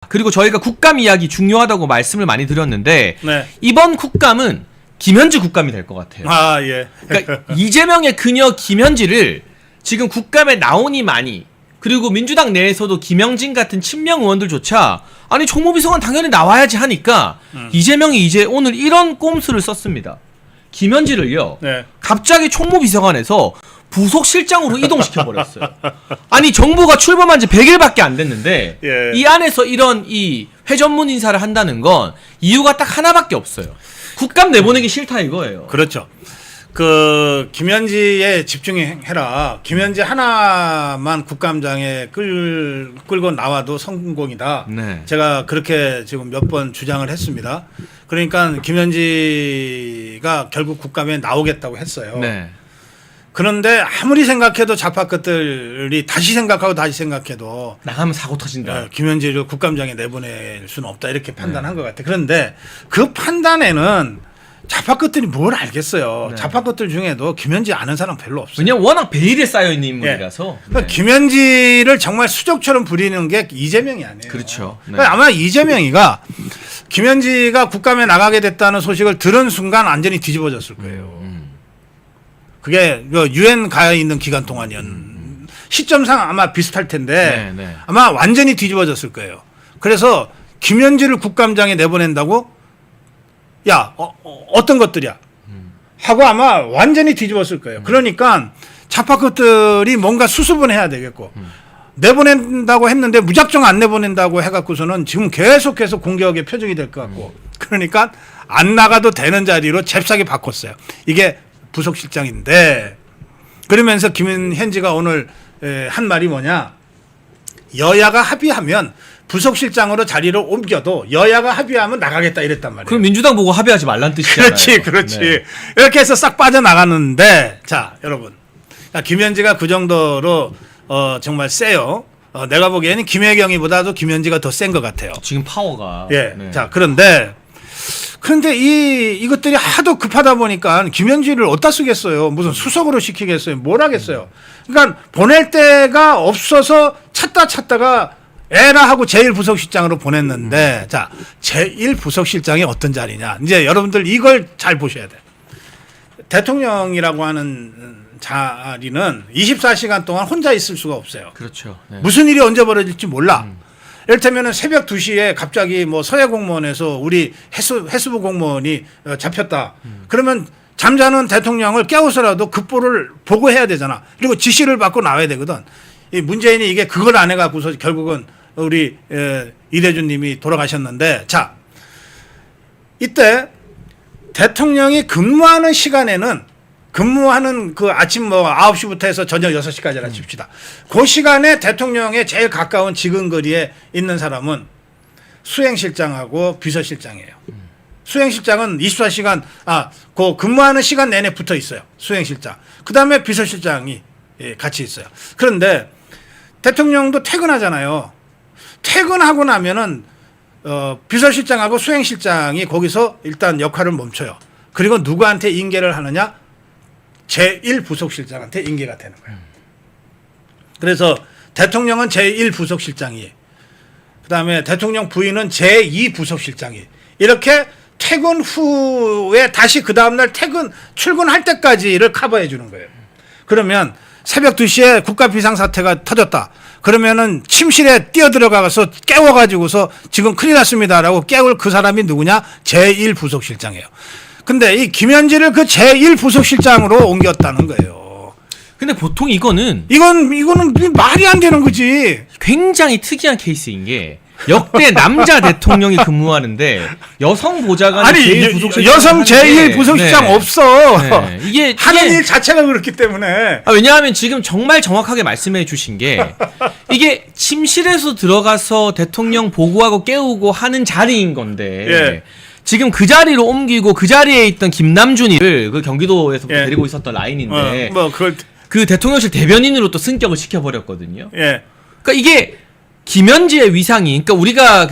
그리고 저희가 국감 이야기 중요하다고 말씀을 많이 드렸는데 네. 이번 국감은 김현지 국감이 될 것 같아요. 아, 예. 그러니까 이재명의 그녀 김현지를 지금 국감에 나오니 많이 그리고 민주당 내에서도 김영진 같은 친명 의원들조차 아니 총무비서관 당연히 나와야지 하니까 이재명이 이제 오늘 이런 꼼수를 썼습니다. 김현지를요. 네. 갑자기 총무비서관에서 부속실장으로 이동시켜버렸어요. 아니 정부가 출범한 지 100일밖에 안 됐는데 예. 이 안에서 이런 이 회전문 인사를 한다는 건 이유가 딱 하나밖에 없어요. 국감 내보내기 싫다 이거예요. 그렇죠. 그 김현지에 집중해라. 김현지 하나만 국감장에 끌고 나와도 성공이다. 네. 제가 그렇게 지금 몇 번 주장을 했습니다. 그러니까 김현지가 결국 국감에 나오겠다고 했어요. 네. 그런데 아무리 생각해도 좌파 것들이 다시 생각해도 나가면 사고 터진다. 김현지를 국감장에 내보낼 수는 없다 이렇게 판단한 것 같아요. 그런데 그 판단에는 좌파 것들이 뭘 알겠어요. 네. 좌파 것들 중에도 김현지 아는 사람 별로 없어요. 왜냐면 워낙 베일에 쌓여있는 인물이라서. 그러니까 김현지를 정말 수족처럼 부리는 게 이재명이 아니에요. 그렇죠. 네. 그러니까 아마 이재명이가 김현지가 국감에 나가게 됐다는 소식을 들은 순간 완전히 뒤집어졌을 거예요. 그게 유엔 가 있는 기간 시점상 아마 비슷할 텐데 네, 네. 아마 완전히 뒤집어졌을 거예요. 그래서 김현지를 국감장에 내보낸다고 야 어떤 것들이야 하고 아마 완전히 뒤집었을 거예요. 그러니까 좌파 것들이 뭔가 수습은 해야 되겠고 내보낸다고 했는데 무작정 안 내보낸다고 해갖고서는 지금 계속해서 공격의 표적이 될 것 같고 그러니까 안 나가도 되는 자리로 잽싸게 바꿨어요. 이게 부속실장인데 그러면서 김현지가 오늘 한 말이 뭐냐, 여야가 합의하면 부속실장으로 자리를 옮겨도 여야가 합의하면 나가겠다 이랬단 말이에요. 그럼 민주당 보고 합의하지 말란 뜻이잖아요. 그렇지. 네. 이렇게 해서 싹 빠져나갔는데 자 여러분, 김현지가 그 정도로 정말 세요. 내가 보기에는 김혜경이보다도 김현지가 더 센 것 같아요. 지금 파워가. 예. 네. 자 그런데 이것들이 하도 급하다 보니까 김현지를 어디다 쓰겠어요. 무슨 수석으로 시키겠어요. 뭘 하겠어요. 그러니까 보낼 데가 없어서 찾다가 에라 하고 제1부속실장으로 보냈는데 자 제1부속실장이 어떤 자리냐. 이제 여러분들 이걸 잘 보셔야 돼. 대통령이라고 하는 자리는 24시간 동안 혼자 있을 수가 없어요. 그렇죠. 네. 무슨 일이 언제 벌어질지 몰라. 이를테면 새벽 2시에 갑자기 뭐 서해 공무원에서 우리 해수부 공무원이 잡혔다. 그러면 잠자는 대통령을 깨워서라도 급보를 보고해야 되잖아. 그리고 지시를 받고 나와야 되거든. 이 문재인이 이게 그걸 안 해갖고서 결국은 우리 이대준 님이 돌아가셨는데 자 이때 대통령이 근무하는 시간에는 근무하는 그 아침 9시부터 해서 저녁 6시까지라 칩시다. 그 시간에 대통령의 제일 가까운 지근거리에 있는 사람은 수행실장하고 비서실장이에요. 수행실장은 24시간, 그 근무하는 시간 내내 붙어 있어요. 수행실장. 그 다음에 비서실장이 같이 있어요. 그런데 대통령도 퇴근하잖아요. 퇴근하고 나면은, 비서실장하고 수행실장이 거기서 일단 역할을 멈춰요. 그리고 누구한테 인계를 하느냐? 제1부속실장한테 인계가 되는 거예요. 그래서 대통령은 제1부속실장이, 그 다음에 대통령 부인은 제2부속실장이, 이렇게 퇴근 후에 다시 그 다음날 출근할 때까지를 커버해 주는 거예요. 그러면 새벽 2시에 국가 비상사태가 터졌다. 그러면은 침실에 뛰어들어가서 깨워가지고서 지금 큰일 났습니다라고 깨울 그 사람이 누구냐? 제1부속실장이에요. 근데 이 김현지를 그 제1부속실장으로 옮겼다는 거예요. 근데 보통 이거는 말이 안 되는 거지. 굉장히 특이한 케이스인 게 역대 남자 대통령이 근무하는데 여성 보좌관이 제1부속실장 여성 제1부속실장 네. 없어. 네. 이게 하는 일 자체가 그렇기 때문에. 왜냐하면 지금 정말 정확하게 말씀해 주신 게 이게 침실에서 들어가서 대통령 보고하고 깨우고 하는 자리인 건데 예. 지금 그 자리로 옮기고 그 자리에 있던 김남준이를 그 경기도에서 예. 데리고 있었던 라인인데 그걸 그 대통령실 대변인으로 또 승격을 시켜버렸거든요. 예. 그러니까 이게 김현지의 위상이, 그러니까 우리가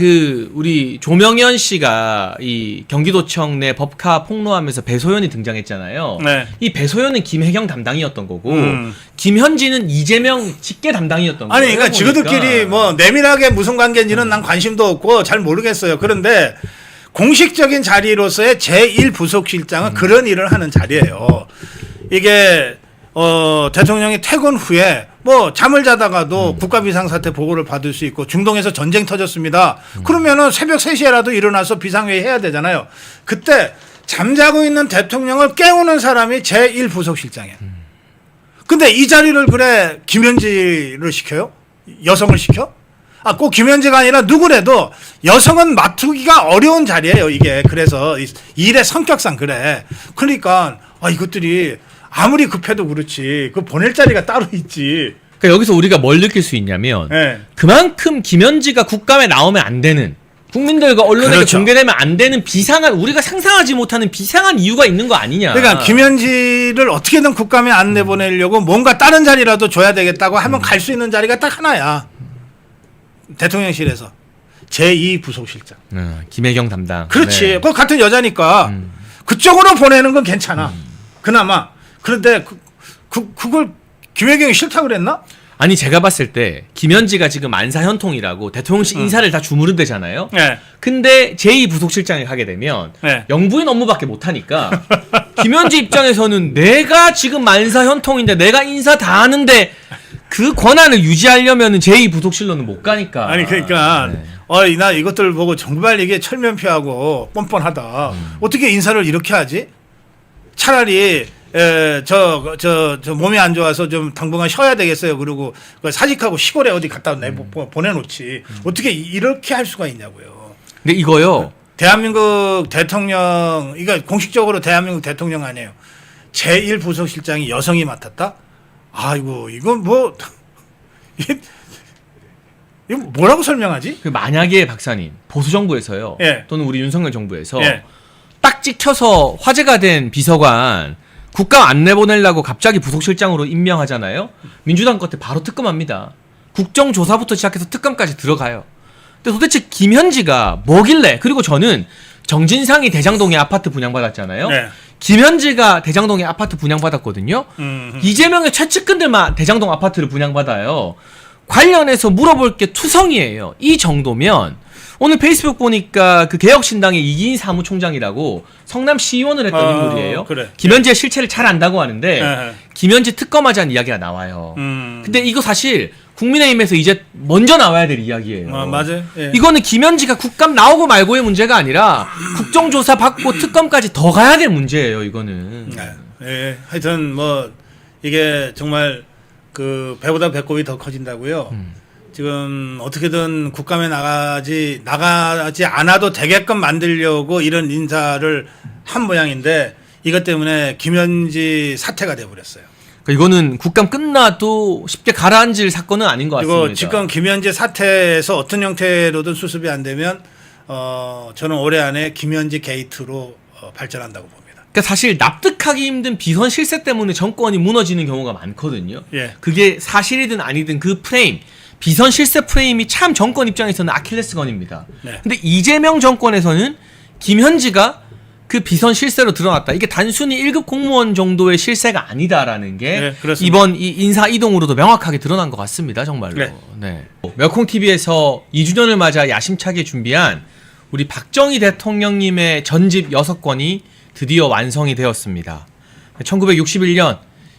우리 조명현 씨가 이 경기도청 내 법카 폭로하면서 배소연이 등장했잖아요. 네. 이 배소연은 김혜경 담당이었던 거고, 김현지는 이재명 직계 담당이었던 거예요. 아니, 그러니까 지그들끼리 뭐 내밀하게 무슨 관계인지는 난 관심도 없고 잘 모르겠어요. 그런데 공식적인 자리로서의 제1부속실장은 그런 일을 하는 자리예요. 이게 대통령이 퇴근 후에 뭐 잠을 자다가도 국가 비상사태 보고를 받을 수 있고 중동에서 전쟁 터졌습니다. 그러면은 새벽 3시에라도 일어나서 비상회의 해야 되잖아요. 그때 잠자고 있는 대통령을 깨우는 사람이 제1부속실장이에요. 근데 이 자리를 그래 김현지를 시켜요? 여성을 시켜? 꼭 김현지가 아니라 누구래도 여성은 맡기가 어려운 자리예요, 이게. 그래서 일의 성격상 그래. 그러니까 이것들이 아무리 급해도 그렇지 그 보낼 자리가 따로 있지. 그러니까 여기서 우리가 뭘 느낄 수 있냐면 네. 그만큼 김현지가 국감에 나오면 안 되는, 국민들과 언론에게 그렇죠. 공개되면 안 되는 비상한, 우리가 상상하지 못하는 비상한 이유가 있는 거 아니냐. 그러니까 김현지를 어떻게든 국감에 안 내보내려고 뭔가 다른 자리라도 줘야 되겠다고 하면 갈 수 있는 자리가 딱 하나야. 대통령실에서 제2부속실장. 김혜경 담당. 그렇지. 네. 그 같은 여자니까 그쪽으로 보내는 건 괜찮아. 그나마. 그런데 그걸 김혜경이 싫다 그랬나? 아니 제가 봤을 때 김현지가 지금 안사현통이라고 대통령실 인사를 다 주무른대잖아요. 네. 근데 제2부속실장에 가게 되면 네. 영부인 업무밖에 못하니까 김현지 입장에서는 내가 지금 만사현통인데 내가 인사 다 하는데 그 권한을 유지하려면 제2부속실로는 못 가니까. 아니 그러니까 나 이것들 보고 정말 이게 철면피하고 뻔뻔하다. 어떻게 인사를 이렇게 하지? 차라리 저 몸이 안 좋아서 좀 당분간 쉬어야 되겠어요. 그리고 사직하고 시골에 어디 갖다 보내놓지. 어떻게 이렇게 할 수가 있냐고요. 근데 이거요. 대한민국 대통령, 이거 공식적으로 대한민국 대통령 아니에요. 제1부속실장이 여성이 맡았다? 아이고, 이건 뭐, 이거 뭐라고 설명하지? 만약에 박사님, 보수정부에서요. 예. 또는 우리 윤석열 정부에서 예. 딱 찍혀서 화제가 된 비서관 국감 안 내보내려고 갑자기 부속실장으로 임명하잖아요. 민주당 끝에 바로 특검합니다. 국정조사부터 시작해서 특검까지 들어가요. 근데 도대체 김현지가 뭐길래, 그리고 저는 정진상이 대장동에 아파트 분양받았잖아요. 네. 김현지가 대장동에 아파트 분양받았거든요. 이재명의 최측근들만 대장동 아파트를 분양받아요. 관련해서 물어볼 게 투성이에요. 이 정도면 오늘 페이스북 보니까 그 개혁신당의 이기인 사무총장이라고 성남 시의원을 했던 인물이에요. 그래. 김현지의 실체를 잘 안다고 하는데 네. 김현지 특검하자는 이야기가 나와요. 근데 이거 사실 국민의힘에서 이제 먼저 나와야 될 이야기예요. 맞아요. 예. 이거는 김현지가 국감 나오고 말고의 문제가 아니라 국정조사 받고 특검까지 더 가야 될 문제예요. 이거는. 예. 하여튼 뭐 이게 정말 그 배보다 배꼽이 더 커진다고요. 지금 어떻게든 국감에 나가지 않아도 되게끔 만들려고 이런 인사를 한 모양인데 이것 때문에 김현지 사태가 돼버렸어요. 그러니까 이거는 국감 끝나도 쉽게 가라앉을 사건은 아닌 것 같습니다. 그리고 지금 김현지 사태에서 어떤 형태로든 수습이 안 되면 저는 올해 안에 김현지 게이트로 발전한다고 봅니다. 그러니까 사실 납득하기 힘든 비선 실세 때문에 정권이 무너지는 경우가 많거든요. 예. 그게 사실이든 아니든 그 프레임, 비선 실세 프레임이 참 정권 입장에서는 아킬레스건입니다. 네. 근데 이재명 정권에서는 김현지가 그 비선 실세로 드러났다. 이게 단순히 1급 공무원 정도의 실세가 아니다라는 게 네, 그렇습니다. 이번 이 인사 이동으로도 명확하게 드러난 것 같습니다. 정말로. 네. 네. 멸콩TV에서 2주년을 맞아 야심차게 준비한 우리 박정희 대통령님의 전집 6권이 드디어 완성이 되었습니다. 1961년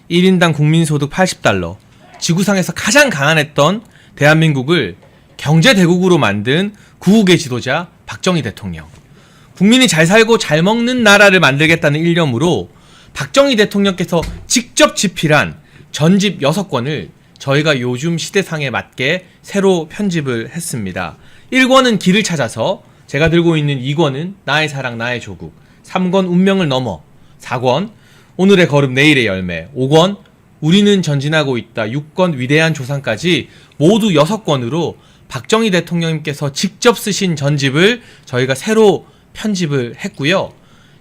1인당 국민소득 80달러, 지구상에서 가장 가난했던 대한민국을 경제대국으로 만든 구국의 지도자 박정희 대통령. 국민이 잘 살고 잘 먹는 나라를 만들겠다는 일념으로 박정희 대통령께서 직접 집필한 전집 6권을 저희가 요즘 시대상에 맞게 새로 편집을 했습니다. 1권은 길을 찾아서, 제가 들고 있는 2권은 나의 사랑 나의 조국, 3권 운명을 넘어, 4권 오늘의 걸음 내일의 열매, 5권 우리는 전진하고 있다, 6권 위대한 조상까지 모두 6권으로 박정희 대통령님께서 직접 쓰신 전집을 저희가 새로 편집을 했고요.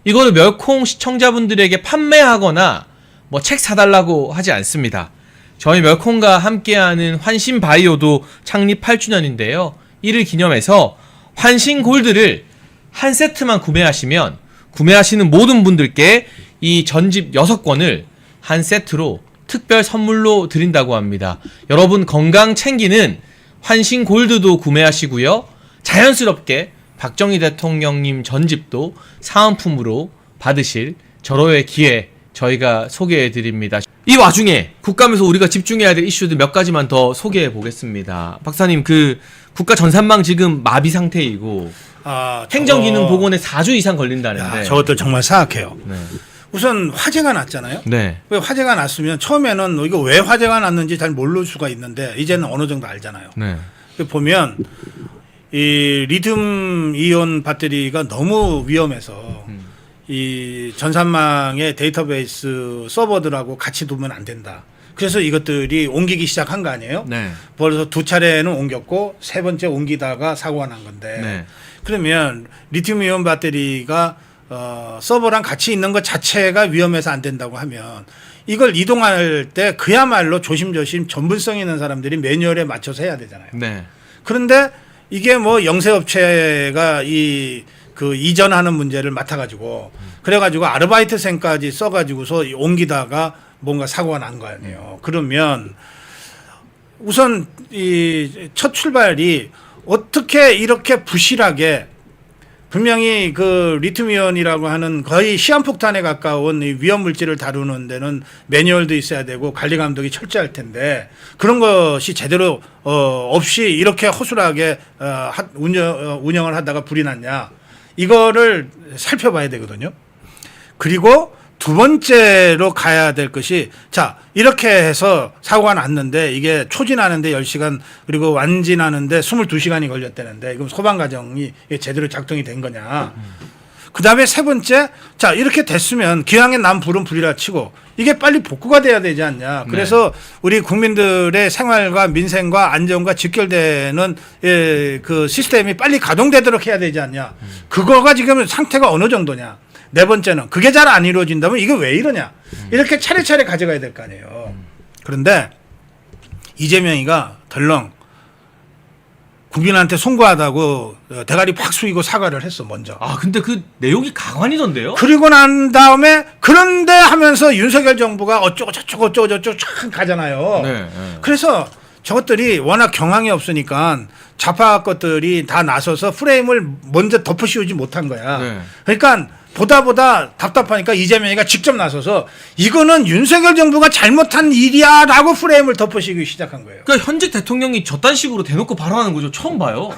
이거를 멸콩 시청자분들에게 판매하거나 뭐 책 사달라고 하지 않습니다. 저희 멸콩과 함께하는 환신바이오도 창립 8주년인데요. 이를 기념해서 환신골드를 한 세트만 구매하시면 구매하시는 모든 분들께 이 전집 6권을 한 세트로 특별 선물로 드린다고 합니다. 여러분 건강 챙기는 환신골드도 구매하시고요. 자연스럽게 박정희 대통령님 전집도 사은품으로 받으실 절호의 기회 저희가 소개해드립니다. 이 와중에 국감에서 우리가 집중해야 될 이슈들 몇 가지만 더 소개해 보겠습니다. 박사님, 그 국가 전산망 지금 마비 상태이고 행정기능 복원에 4주 이상 걸린다는데. 저것도 정말 사악해요. 네. 우선 화재가 났잖아요. 네. 왜 화재가 났으면 처음에는 이거 왜 화재가 났는지 잘 모를 수가 있는데 이제는 어느 정도 알잖아요. 네. 보면 이 리튬 이온 배터리가 너무 위험해서 이 전산망의 데이터베이스 서버들하고 같이 두면 안 된다. 그래서 이것들이 옮기기 시작한 거 아니에요? 네. 그래서 2차례는 옮겼고 3번째 옮기다가 사고가 난 건데 네. 그러면 리튬 이온 배터리가 서버랑 같이 있는 것 자체가 위험해서 안 된다고 하면 이걸 이동할 때 그야말로 조심조심 전문성 있는 사람들이 매뉴얼에 맞춰서 해야 되잖아요. 네. 그런데 이게 뭐 영세업체가 그 이전하는 문제를 맡아가지고 그래가지고 아르바이트생까지 써가지고서 옮기다가 뭔가 사고가 난 거 아니에요. 그러면 우선 이 첫 출발이 어떻게 이렇게 부실하게 분명히 그 리튬이온이라고 하는 거의 시한폭탄에 가까운 이 위험 물질을 다루는 데는 매뉴얼도 있어야 되고 관리 감독이 철저할 텐데 그런 것이 제대로 없이 이렇게 허술하게 운영을 하다가 불이 났냐 이거를 살펴봐야 되거든요. 그리고 두 번째로 가야 될 것이 자 이렇게 해서 사고가 났는데 이게 초진하는데 10시간 그리고 완진하는데 22시간이 걸렸다는데 이건 소방 과정이 제대로 작동이 된 거냐. 그다음에 세 번째 자 이렇게 됐으면 기왕에 난 불은 불이라 치고 이게 빨리 복구가 돼야 되지 않냐. 그래서 우리 국민들의 생활과 민생과 안전과 직결되는 그 시스템이 빨리 가동되도록 해야 되지 않냐. 그거가 지금 상태가 어느 정도냐. 네 번째는 그게 잘 안 이루어진다면 이게 왜 이러냐. 이렇게 차례차례 가져가야 될 거 아니에요. 그런데 이재명이가 덜렁 국민한테 송구하다고 대가리 팍 숙이고 사과를 했어 먼저. 아 근데 그 내용이 가관이던데요? 그리고 난 다음에 그런데 하면서 윤석열 정부가 어쩌고 저쩌고 쫙 가잖아요. 네, 네. 그래서 저것들이 워낙 경황이 없으니까 좌파 것들이 다 나서서 프레임을 먼저 덮어씌우지 못한 거야. 네. 그러니까 보다 답답하니까 이재명이가 직접 나서서 이거는 윤석열 정부가 잘못한 일이야라고 프레임을 덮어씌우기 시작한 거예요. 그러니까 현직 대통령이 저딴 식으로 대놓고 발언하는 거죠. 처음 봐요.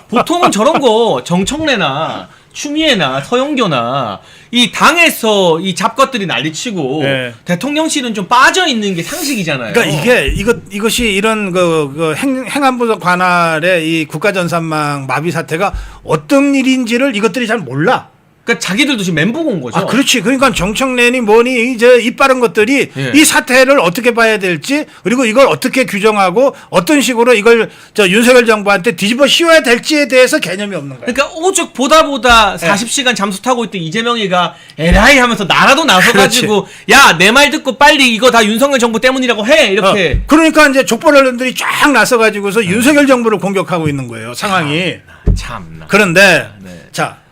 보통은 저런 거 정청래나 추미애나 서영교나 이 당에서 이 잡것들이 난리치고 네. 대통령실은 좀 빠져 있는 게 상식이잖아요. 그러니까 이것이 이런 그 행안부 관할의 이 국가전산망 마비 사태가 어떤 일인지를 이것들이 잘 몰라. 그러니까 자기들도 지금 멘붕 온 거죠. 아, 그렇지. 그러니까 정청래니 뭐니 이제 입 바른 것들이 예. 이 사태를 어떻게 봐야 될지 그리고 이걸 어떻게 규정하고 어떤 식으로 이걸 윤석열 정부한테 뒤집어 씌워야 될지에 대해서 개념이 없는 거야. 그러니까 오죽 보다 40시간 잠수 타고 있던 이재명이가 에라이 하면서 나라도 나서가지고 야, 내 말 듣고 빨리 이거 다 윤석열 정부 때문이라고 해 이렇게. 그러니까 이제 족벌 언론들이 쫙 나서가지고서 윤석열 정부를 공격하고 있는 거예요. 상황이. 참나. 그런데 네. 자.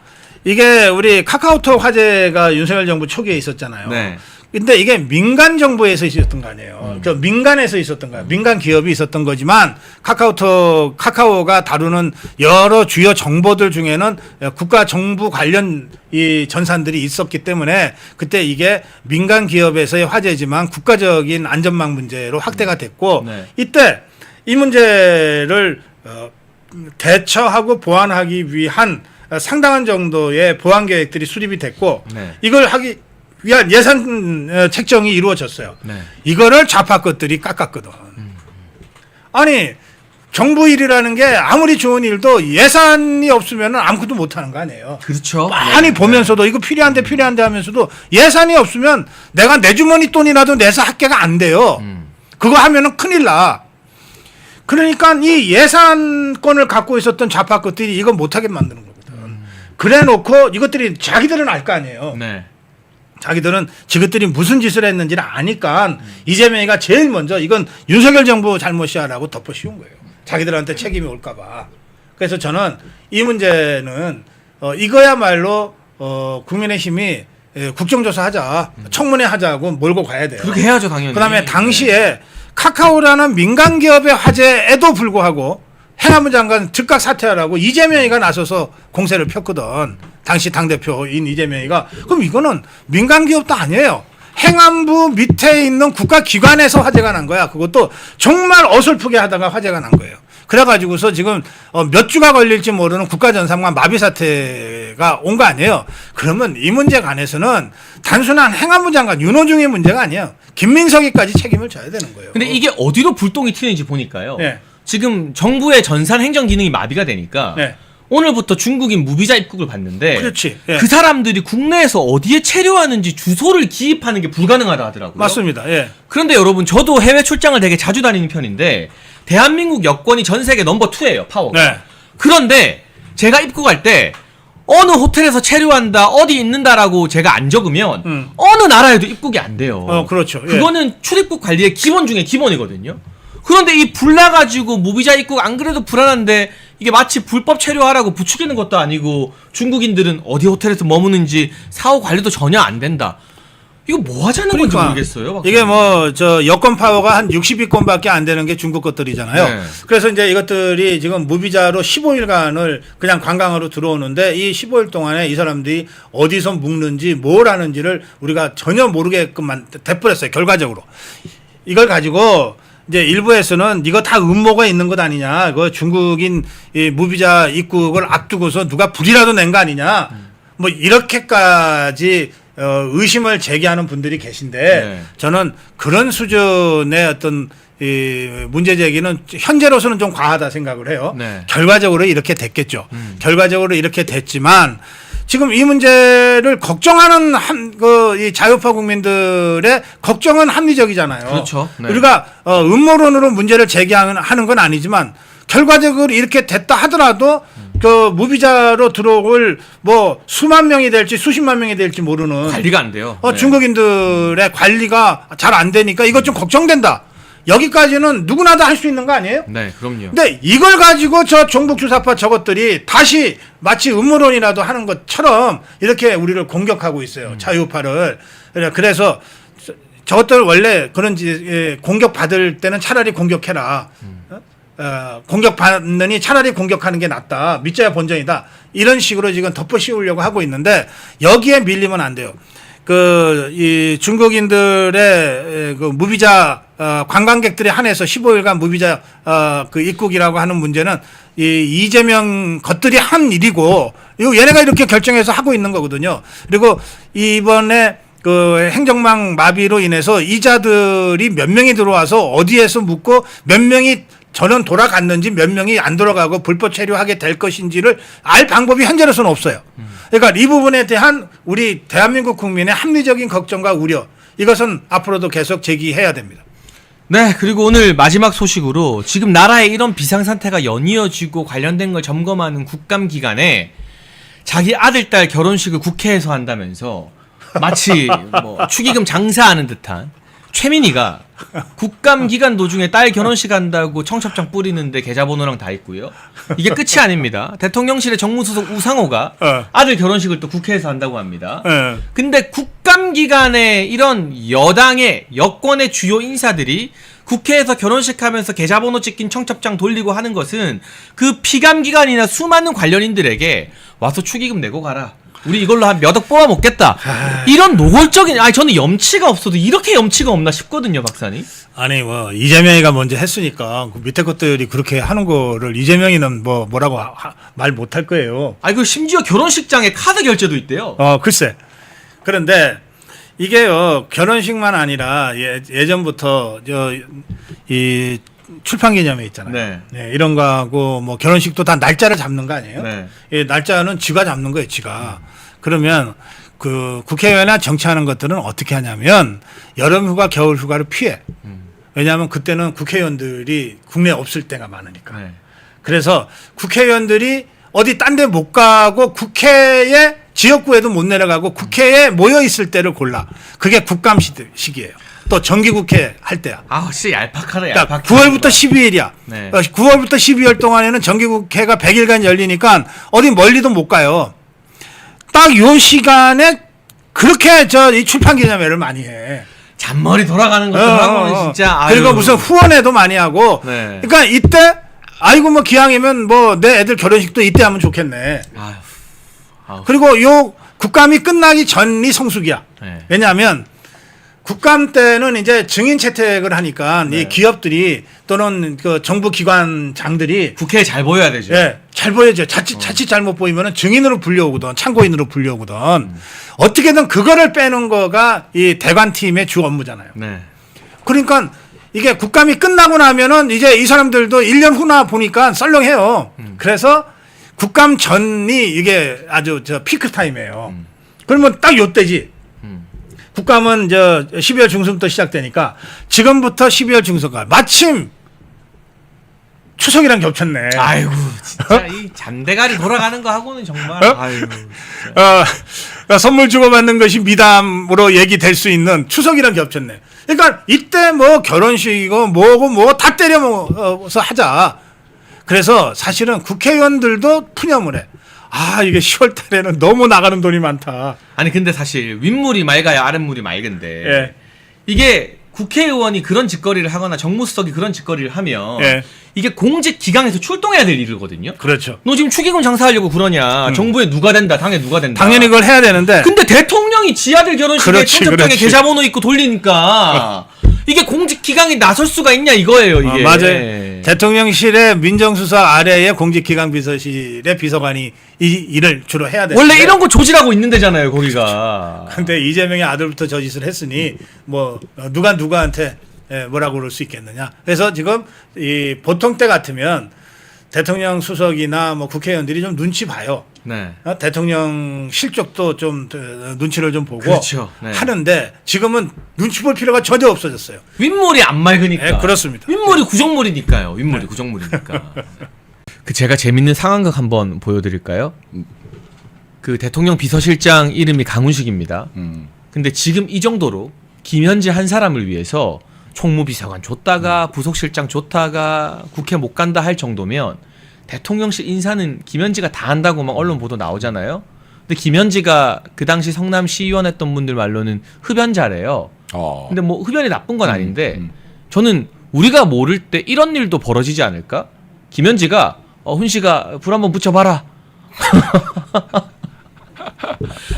이게 우리 카카오톡 화재가 윤석열 정부 초기에 있었잖아요. 네. 근데 이게 민간 정부에서 있었던 거 아니에요. 저 민간에서 있었던 거야. 민간 기업이 있었던 거지만 카카오가 다루는 여러 주요 정보들 중에는 국가 정부 관련 이 전산들이 있었기 때문에 그때 이게 민간 기업에서의 화재지만 국가적인 안전망 문제로 확대가 됐고 네. 이때 이 문제를 대처하고 보완하기 위한 상당한 정도의 보안 계획들이 수립이 됐고 네. 이걸 하기 위한 예산 책정이 이루어졌어요. 네. 이거를 좌파 것들이 깎았거든. 아니 정부 일이라는 게 아무리 좋은 일도 예산이 없으면 아무것도 못하는 거 아니에요. 그렇죠. 많이 네. 보면서도 이거 필요한데 하면서도 예산이 없으면 내가 내 주머니 돈이라도 내서 학계가 안 돼요. 그거 하면은 큰일 나. 그러니까 이 예산권을 갖고 있었던 좌파 것들이 이거 못하게 만드는 거거든. 그래 놓고 이것들이 자기들은 알 거 아니에요. 네. 자기들은 지그들이 무슨 짓을 했는지를 아니까 이재명이가 제일 먼저 이건 윤석열 정부 잘못이야라고 덮어 씌운 거예요. 자기들한테 책임이 올까 봐. 그래서 저는 이 문제는 이거야말로 국민의힘이 국정조사하자, 청문회 하자고 몰고 가야 돼요. 그렇게 해야죠, 당연히. 그다음에 당시에 카카오라는 민간 기업의 화제에도 불구하고 행안부 장관 즉각 사퇴하라고 이재명이가 나서서 공세를 폈거든. 당시 당대표인 이재명이가. 그럼 이거는 민간 기업도 아니에요. 행안부 밑에 있는 국가기관에서 화제가 난 거야. 그것도 정말 어설프게 하다가 화제가 난 거예요. 그래가지고서 지금 몇 주가 걸릴지 모르는 국가전산망 마비 사태가 온 거 아니에요. 그러면 이 문제에 관해서는 단순한 행안부 장관 윤호중의 문제가 아니에요. 김민석이까지 책임을 져야 되는 거예요. 근데 이게 어디로 불똥이 튀는지 보니까요. 네. 지금 정부의 전산 행정 기능이 마비가 되니까 네. 오늘부터 중국인 무비자 입국을 받는데 그렇지. 예. 그 사람들이 국내에서 어디에 체류하는지 주소를 기입하는 게 불가능하다 하더라고요. 맞습니다. 예. 그런데 여러분 저도 해외 출장을 되게 자주 다니는 편인데 대한민국 여권이 전 세계 넘버 2예요. 파워가. 네. 그런데 제가 입국할 때 어느 호텔에서 체류한다 어디 있는다라고 제가 안 적으면 어느 나라에도 입국이 안 돼요. 그렇죠. 예. 그거는 출입국 관리의 기본 중에 기본이거든요. 그런데 이 불나가지고 무비자 입국 안 그래도 불안한데 이게 마치 불법 체류하라고 부추기는 것도 아니고 중국인들은 어디 호텔에서 머무는지 사후 관리도 전혀 안 된다. 이거 뭐 하자는 건지 모르겠어요. 이게 뭐 저 여권 파워가 한 60위권밖에 안 되는 게 중국 것들이잖아요. 네. 그래서 이제 이것들이 지금 무비자로 15일간을 그냥 관광으로 들어오는데 이 15일 동안에 이 사람들이 어디서 묵는지 뭘 하는지를 우리가 전혀 모르게끔만 돼버렸어요. 결과적으로. 이걸 가지고 이제 일부에서는 이거 다 음모가 있는 것 아니냐. 그 중국인 이 무비자 입국을 앞두고서 누가 불이라도 낸 거 아니냐. 뭐 이렇게까지 의심을 제기하는 분들이 계신데 네. 저는 그런 수준의 어떤 이 문제 제기는 현재로서는 좀 과하다 생각을 해요. 네. 결과적으로 이렇게 됐겠죠. 결과적으로 이렇게 됐지만 지금 이 문제를 걱정하는 이 자유파 국민들의 걱정은 합리적이잖아요. 그렇죠. 네. 우리가 음모론으로 문제를 제기하는 건 아니지만 결과적으로 이렇게 됐다 하더라도 그 무비자로 들어올 뭐 수만 명이 될지 수십만 명이 될지 모르는 관리가 안 돼요. 네. 중국인들의 관리가 잘 안 되니까 이것 좀 걱정된다. 여기까지는 누구나 다 할 수 있는 거 아니에요? 네, 그럼요. 근데 이걸 가지고 저 종북 주사파 저것들이 다시 마치 음모론이라도 하는 것처럼 이렇게 우리를 공격하고 있어요. 자유파를. 그래서 저것들 원래 그런 공격받을 때는 차라리 공격해라. 공격받느니 차라리 공격하는 게 낫다. 밑져야 본전이다. 이런 식으로 지금 덮어 씌우려고 하고 있는데 여기에 밀리면 안 돼요. 이 중국인들의 그 무비자 관광객들에 한해서 15일간 무비자 그 입국이라고 하는 문제는 이 이재명 것들이 한 일이고 이거 얘네가 이렇게 결정해서 하고 있는 거거든요. 그리고 이번에 그 행정망 마비로 인해서 이자들이 몇 명이 들어와서 어디에서 묵고 몇 명이 전원 돌아갔는지 몇 명이 안 돌아가고 불법 체류하게 될 것인지를 알 방법이 현재로서는 없어요. 그러니까 이 부분에 대한 우리 대한민국 국민의 합리적인 걱정과 우려 이것은 앞으로도 계속 제기해야 됩니다. 네, 그리고 오늘 마지막 소식으로 지금 나라에 이런 비상상태가 연이어지고 관련된 걸 점검하는 국감기간에 자기 아들, 딸 결혼식을 국회에서 한다면서 마치 뭐 축의금 장사하는 듯한 최민희가 국감 기간 도중에 딸 결혼식 한다고 청첩장 뿌리는데 계좌번호랑 다 있고요. 이게 끝이 아닙니다. 대통령실의 정무수석 우상호가 아들 결혼식을 또 국회에서 한다고 합니다. 근데 국감 기간에 이런 여당의 여권의 주요 인사들이 국회에서 결혼식 하면서 계좌번호 찍힌 청첩장 돌리고 하는 것은 그 피감 기간이나 수많은 관련인들에게 와서 축의금 내고 가라. 우리 이걸로 한 몇 억 뽑아 먹겠다. 이런 노골적인, 저는 염치가 없어도 이렇게 염치가 없나 싶거든요, 박사님. 아니, 뭐, 이재명이가 먼저 했으니까 그 밑에 것들이 그렇게 하는 거를 이재명이는 뭐라고 말 못할 거예요. 그 심지어 결혼식장에 카드 결제도 있대요. 글쎄. 그런데 이게요, 결혼식만 아니라 예전부터 이 출판 기념회 있잖아요. 네, 이런 거하고 뭐 결혼식도 다 날짜를 잡는 거 아니에요? 네. 날짜는 지가 잡는 거예요, 지가. 그러면 그 국회의원이나 정치하는 것들은 어떻게 하냐면 여름 휴가, 겨울 휴가를 피해. 왜냐하면 그때는 국회의원들이 국내에 없을 때가 많으니까. 네. 그래서 국회의원들이 어디 딴 데 못 가고 국회에 지역구에도 못 내려가고 국회에 모여 있을 때를 골라. 그게 국감 시기예요. 또 정기국회 할 때야. 아, 진짜 얄팍하다, 그러니까 얄팍해. 9월부터 12일이야. 네. 9월부터 12월 동안에는 정기국회가 100일간 열리니까 어디 멀리도 못 가요. 딱 요 시간에 그렇게 이 출판 기념회를 많이 해. 잔머리 돌아가는 것도 하고는 진짜. 그리고 아유. 무슨 후원회도 많이 하고. 네. 그러니까 이때 아이고 뭐 기왕이면 뭐 내 애들 결혼식도 이때 하면 좋겠네. 아유. 아유. 그리고 요 국감이 끝나기 전이 성수기야. 네. 왜냐하면 국감 때는 이제 증인 채택을 하니까 네. 이 기업들이 또는 그 정부 기관장들이 국회에 잘 보여야 되죠. 예, 잘 보여줘. 자칫 잘못 보이면은 증인으로 불려오거든, 참고인으로 불려오거든. 어떻게든 그거를 빼는 거가 이 대관팀의 주 업무잖아요. 네. 그러니까 이게 국감이 끝나고 나면은 이제 이 사람들도 1년 후나 보니까 썰렁해요. 그래서 국감 전이 이게 아주 피크 타임이에요. 그러면 딱 요때지. 국감은 12월 중순부터 시작되니까 지금부터 12월 중순까지 마침 추석이랑 겹쳤네. 아이고, 진짜 이 잔대가리 돌아가는 거 하고는 정말. 아이고. 선물 주고받는 것이 미담으로 얘기될 수 있는 추석이랑 겹쳤네. 그러니까 이때 뭐 결혼식이고 뭐고 뭐 다 때려 먹어서 하자. 그래서 사실은 국회의원들도 푸념을 해. 아, 이게 10월 달에는 너무 나가는 돈이 많다. 아니 근데 사실 윗물이 맑아야 아랫물이 맑은데 예. 이게 국회의원이 그런 짓거리를 하거나 정무수석이 그런 짓거리를 하면 예. 이게 공직 기강에서 출동해야 될 일이거든요. 그렇죠. 너 지금 축의금 장사하려고 그러냐? 정부에 누가 된다, 당에 누가 된다. 당연히 그걸 해야 되는데. 근데 대통령이 지 아들 결혼식에 그렇지, 청첩장에 그렇지. 계좌번호 있고 돌리니까 이게 공직 기강이 나설 수가 있냐 이거예요. 이게. 맞아요. 대통령실의 민정수석 아래에 공직기강 비서실의 비서관이 이 일을 주로 해야 되는데. 원래 이런 거 조질하고 있는 데잖아요, 거기가. 근데 이재명의 아들부터 저 짓을 했으니 뭐 누가 누구한테 뭐라고 그럴 수 있겠느냐. 그래서 지금 이 보통 때 같으면 대통령 수석이나 뭐 국회의원들이 좀 눈치 봐요. 네. 대통령 실적도 좀 눈치를 좀 보고 그렇죠. 네. 하는데 지금은 눈치 볼 필요가 전혀 없어졌어요. 윗물이 안 맑으니까. 네, 그렇습니다. 윗물이 구정물이니까요. 윗물이 구정물이니까. 그 제가 재밌는 상황극 한번 보여드릴까요? 그 대통령 비서실장 이름이 강훈식입니다. 근데 지금 이 정도로 김현지 한 사람을 위해서 총무비서관 줬다가 부속실장 줬다가 국회 못 간다 할 정도면 대통령실 인사는 김현지가 다 한다고 막 언론 보도 나오잖아요. 근데 김현지가 그 당시 성남 시의원 했던 분들 말로는 흡연자래요. 근데 뭐 흡연이 나쁜 건 아닌데 저는 우리가 모를 때 이런 일도 벌어지지 않을까? 김현지가 훈씨가 불 한번 붙여봐라.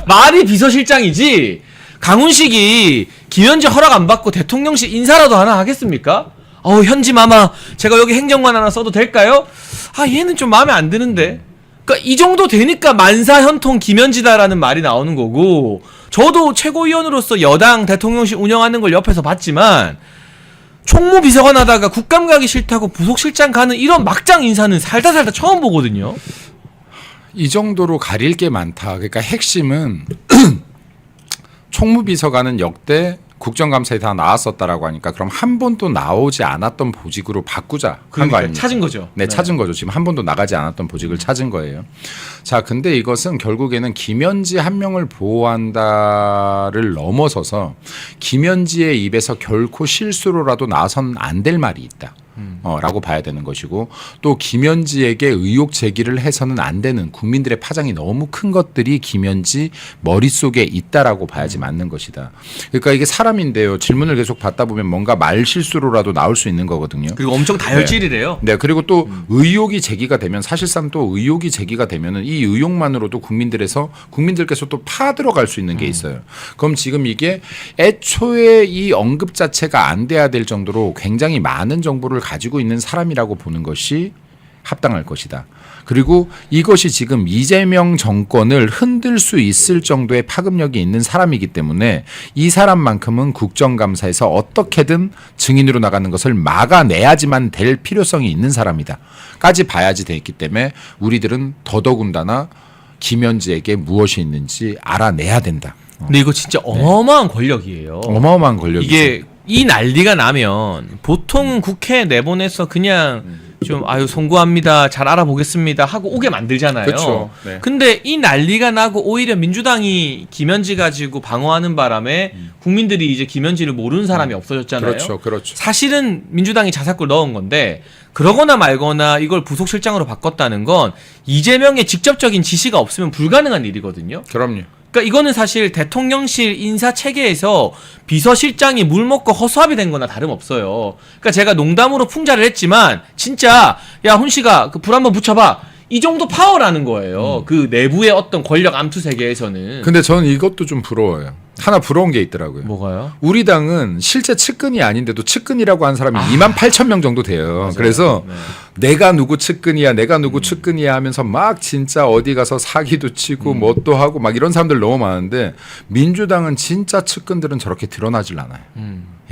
말이 비서실장이지 강훈식이 김현지 허락 안 받고 대통령실 인사라도 하나 하겠습니까? 현지 마마 제가 여기 행정관 하나 써도 될까요? 얘는 좀 마음에 안 드는데. 그러니까 이 정도 되니까 만사현통 김현지다라는 말이 나오는 거고, 저도 최고위원으로서 여당 대통령실 운영하는 걸 옆에서 봤지만 총무비서관 하다가 국감 가기 싫다고 부속실장 가는 이런 막장 인사는 살다 처음 보거든요. 이 정도로 가릴 게 많다. 그러니까 핵심은 총무비서관은 역대 국정감사에 다 나왔었다라고 하니까 그럼 한 번도 나오지 않았던 보직으로 바꾸자 한 거 그러니까 아닙니까? 찾은 거죠. 네, 찾은 거죠. 지금 한 번도 나가지 않았던 보직을 찾은 거예요. 자, 근데 이것은 결국에는 김현지 한 명을 보호한다를 넘어서서 김현지의 입에서 결코 실수로라도 나선 안 될 말이 있다. 라고 봐야 되는 것이고, 또 김현지에게 의혹 제기를 해서는 안 되는 국민들의 파장이 너무 큰 것들이 김현지 머릿속에 있다라고 봐야지 맞는 것이다. 그러니까 이게 사람인데요. 질문을 계속 받다 보면 뭔가 말 실수로라도 나올 수 있는 거거든요. 그리고 엄청 다혈질이래요. 네, 그리고 또 의혹이 제기가 되면 사실상 또 의혹이 제기가 되면은 이 의혹만으로도 국민들께서 또 파들어갈 수 있는 게 있어요. 그럼 지금 이게 애초에 이 언급 자체가 안 돼야 될 정도로 굉장히 많은 정보를 가지고 있는 사람이라고 보는 것이 합당할 것이다. 그리고 이것이 지금 이재명 정권을 흔들 수 있을 정도의 파급력이 있는 사람이기 때문에 이 사람만큼은 국정감사에서 어떻게든 증인으로 나가는 것을 막아내야지만 될 필요성이 있는 사람이다 까지 봐야지 됐기 때문에 우리들은 더더군다나 김현지에게 무엇이 있는지 알아내야 된다. 근데 이거 진짜 어마어마한 권력이에요. 어마어마한 권력이죠. 이게 이 난리가 나면 보통 국회에 내보내서 그냥 좀 아유 송구합니다. 잘 알아보겠습니다. 하고 오게 만들잖아요. 그렇죠. 네. 근데 이 난리가 나고 오히려 민주당이 김현지 가지고 방어하는 바람에 국민들이 이제 김현지를 모르는 사람이 없어졌잖아요. 그렇죠, 그렇죠. 사실은 민주당이 자사골 넣은 건데 그러거나 말거나 이걸 부속실장으로 바꿨다는 건 이재명의 직접적인 지시가 없으면 불가능한 일이거든요. 그럼요. 그러니까 이거는 사실 대통령실 인사 체계에서 비서실장이 물 먹고 허수아비 된 거나 다름없어요. 그러니까 제가 농담으로 풍자를 했지만 진짜 야 훈씨가 그 불 한번 붙여봐. 이 정도 파워라는 거예요. 그 내부의 어떤 권력 암투 세계에서는. 근데 저는 이것도 좀 부러워요. 하나 부러운 게 있더라고요. 뭐가요? 우리 당은 실제 측근이 아닌데도 측근이라고 하는 사람이 28,000명 정도 돼요. 맞아요. 그래서 네. 내가 누구 측근이야, 내가 누구 측근이야 하면서 막 진짜 어디 가서 사기도 치고 뭣도 하고 막 이런 사람들 너무 많은데 민주당은 진짜 측근들은 저렇게 드러나질 않아요.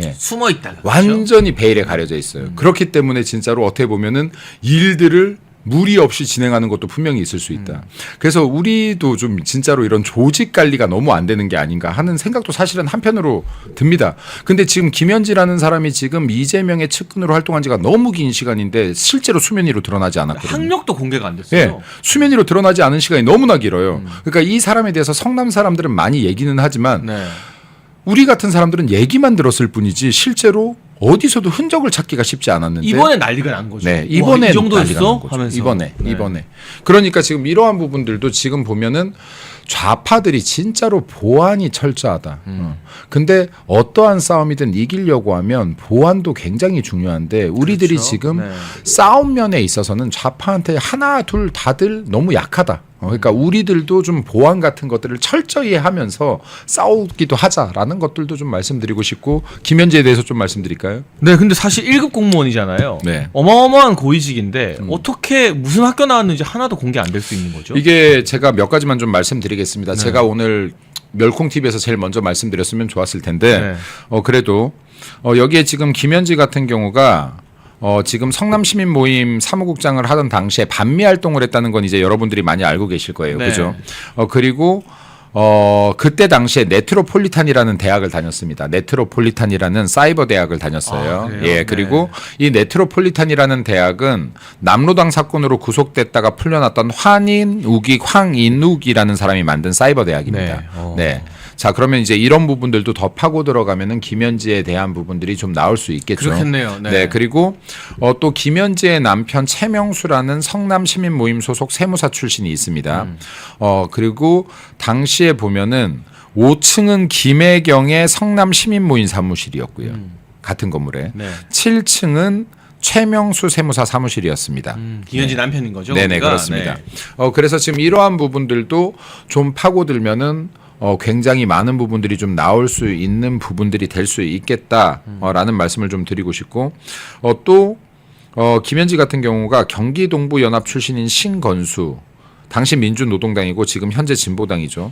예. 숨어 있다가. 완전히 베일에 가려져 있어요. 그렇기 때문에 진짜로 어떻게 보면은 일들을 무리 없이 진행하는 것도 분명히 있을 수 있다. 그래서 우리도 좀 진짜로 이런 조직 관리가 너무 안 되는 게 아닌가 하는 생각도 사실은 한편으로 듭니다. 근데 지금 김현지라는 사람이 지금 이재명의 측근으로 활동한 지가 너무 긴 시간인데 실제로 수면 위로 드러나지 않았거든요. 학력도 공개가 안 됐어요. 예, 수면 위로 드러나지 않은 시간이 너무나 길어요. 그러니까 이 사람에 대해서 성남 사람들은 많이 얘기는 하지만 네. 우리 같은 사람들은 얘기만 들었을 뿐이지 실제로 어디서도 흔적을 찾기가 쉽지 않았는데 이번에 난리가 난 거죠. 네, 와, 이번에 이 정도였어? 난리가 난 거죠. 하면서. 이번에 네. 이번에 그러니까 지금 이러한 부분들도 지금 보면은 좌파들이 진짜로 보안이 철저하다. 근데 어떠한 싸움이든 이기려고 하면 보안도 굉장히 중요한데 우리들이 그렇죠. 지금 네. 싸움 면에 있어서는 좌파한테 하나 둘 다들 너무 약하다. 그러니까 우리들도 좀 보안 같은 것들을 철저히 하면서 싸우기도 하자라는 것들도 좀 말씀드리고 싶고 김현지에 대해서 좀 말씀드릴까요? 네, 근데 사실 1급 공무원이잖아요. 네. 어마어마한 고위직인데 어떻게 무슨 학교 나왔는지 하나도 공개 안 될 수 있는 거죠? 이게 제가 몇 가지만 좀 말씀드리겠습니다. 네. 제가 오늘 멸콩 TV에서 제일 먼저 말씀드렸으면 좋았을 텐데 네. 그래도 여기에 지금 김현지 같은 경우가 지금 성남시민 모임 사무국장을 하던 당시에 반미 활동을 했다는 건 이제 여러분들이 많이 알고 계실 거예요. 네. 그죠? 그리고 그때 당시에 네트로폴리탄이라는 대학을 다녔습니다. 네트로폴리탄이라는 사이버 대학을 다녔어요. 아, 그래요? 예, 그리고 이 네트로폴리탄이라는 대학은 남로당 사건으로 구속됐다가 풀려났던 황인욱이라는 사람이 만든 사이버 대학입니다. 네. 네. 자, 그러면 이제 이런 부분들도 더 파고 들어가면은 김현지에 대한 부분들이 좀 나올 수 있겠죠. 그렇겠네요. 네. 네, 그리고 또 김현지의 남편 최명수라는 성남 시민 모임 소속 세무사 출신이 있습니다. 그리고 당시에 보면은 5층은 김혜경의 성남 시민 모임 사무실이었고요. 같은 건물에. 네. 7층은 최명수 세무사 사무실이었습니다. 김현지 남편인 거죠? 네네, 거기가? 그렇습니다. 네. 그래서 지금 이러한 부분들도 좀 파고들면은 굉장히 많은 부분들이 좀 나올 수 있는 부분들이 될 수 있겠다라는 말씀을 좀 드리고 싶고 또 김현지 같은 경우가 경기 동부 연합 출신인 신건수 당시 민주노동당이고 지금 현재 진보당이죠.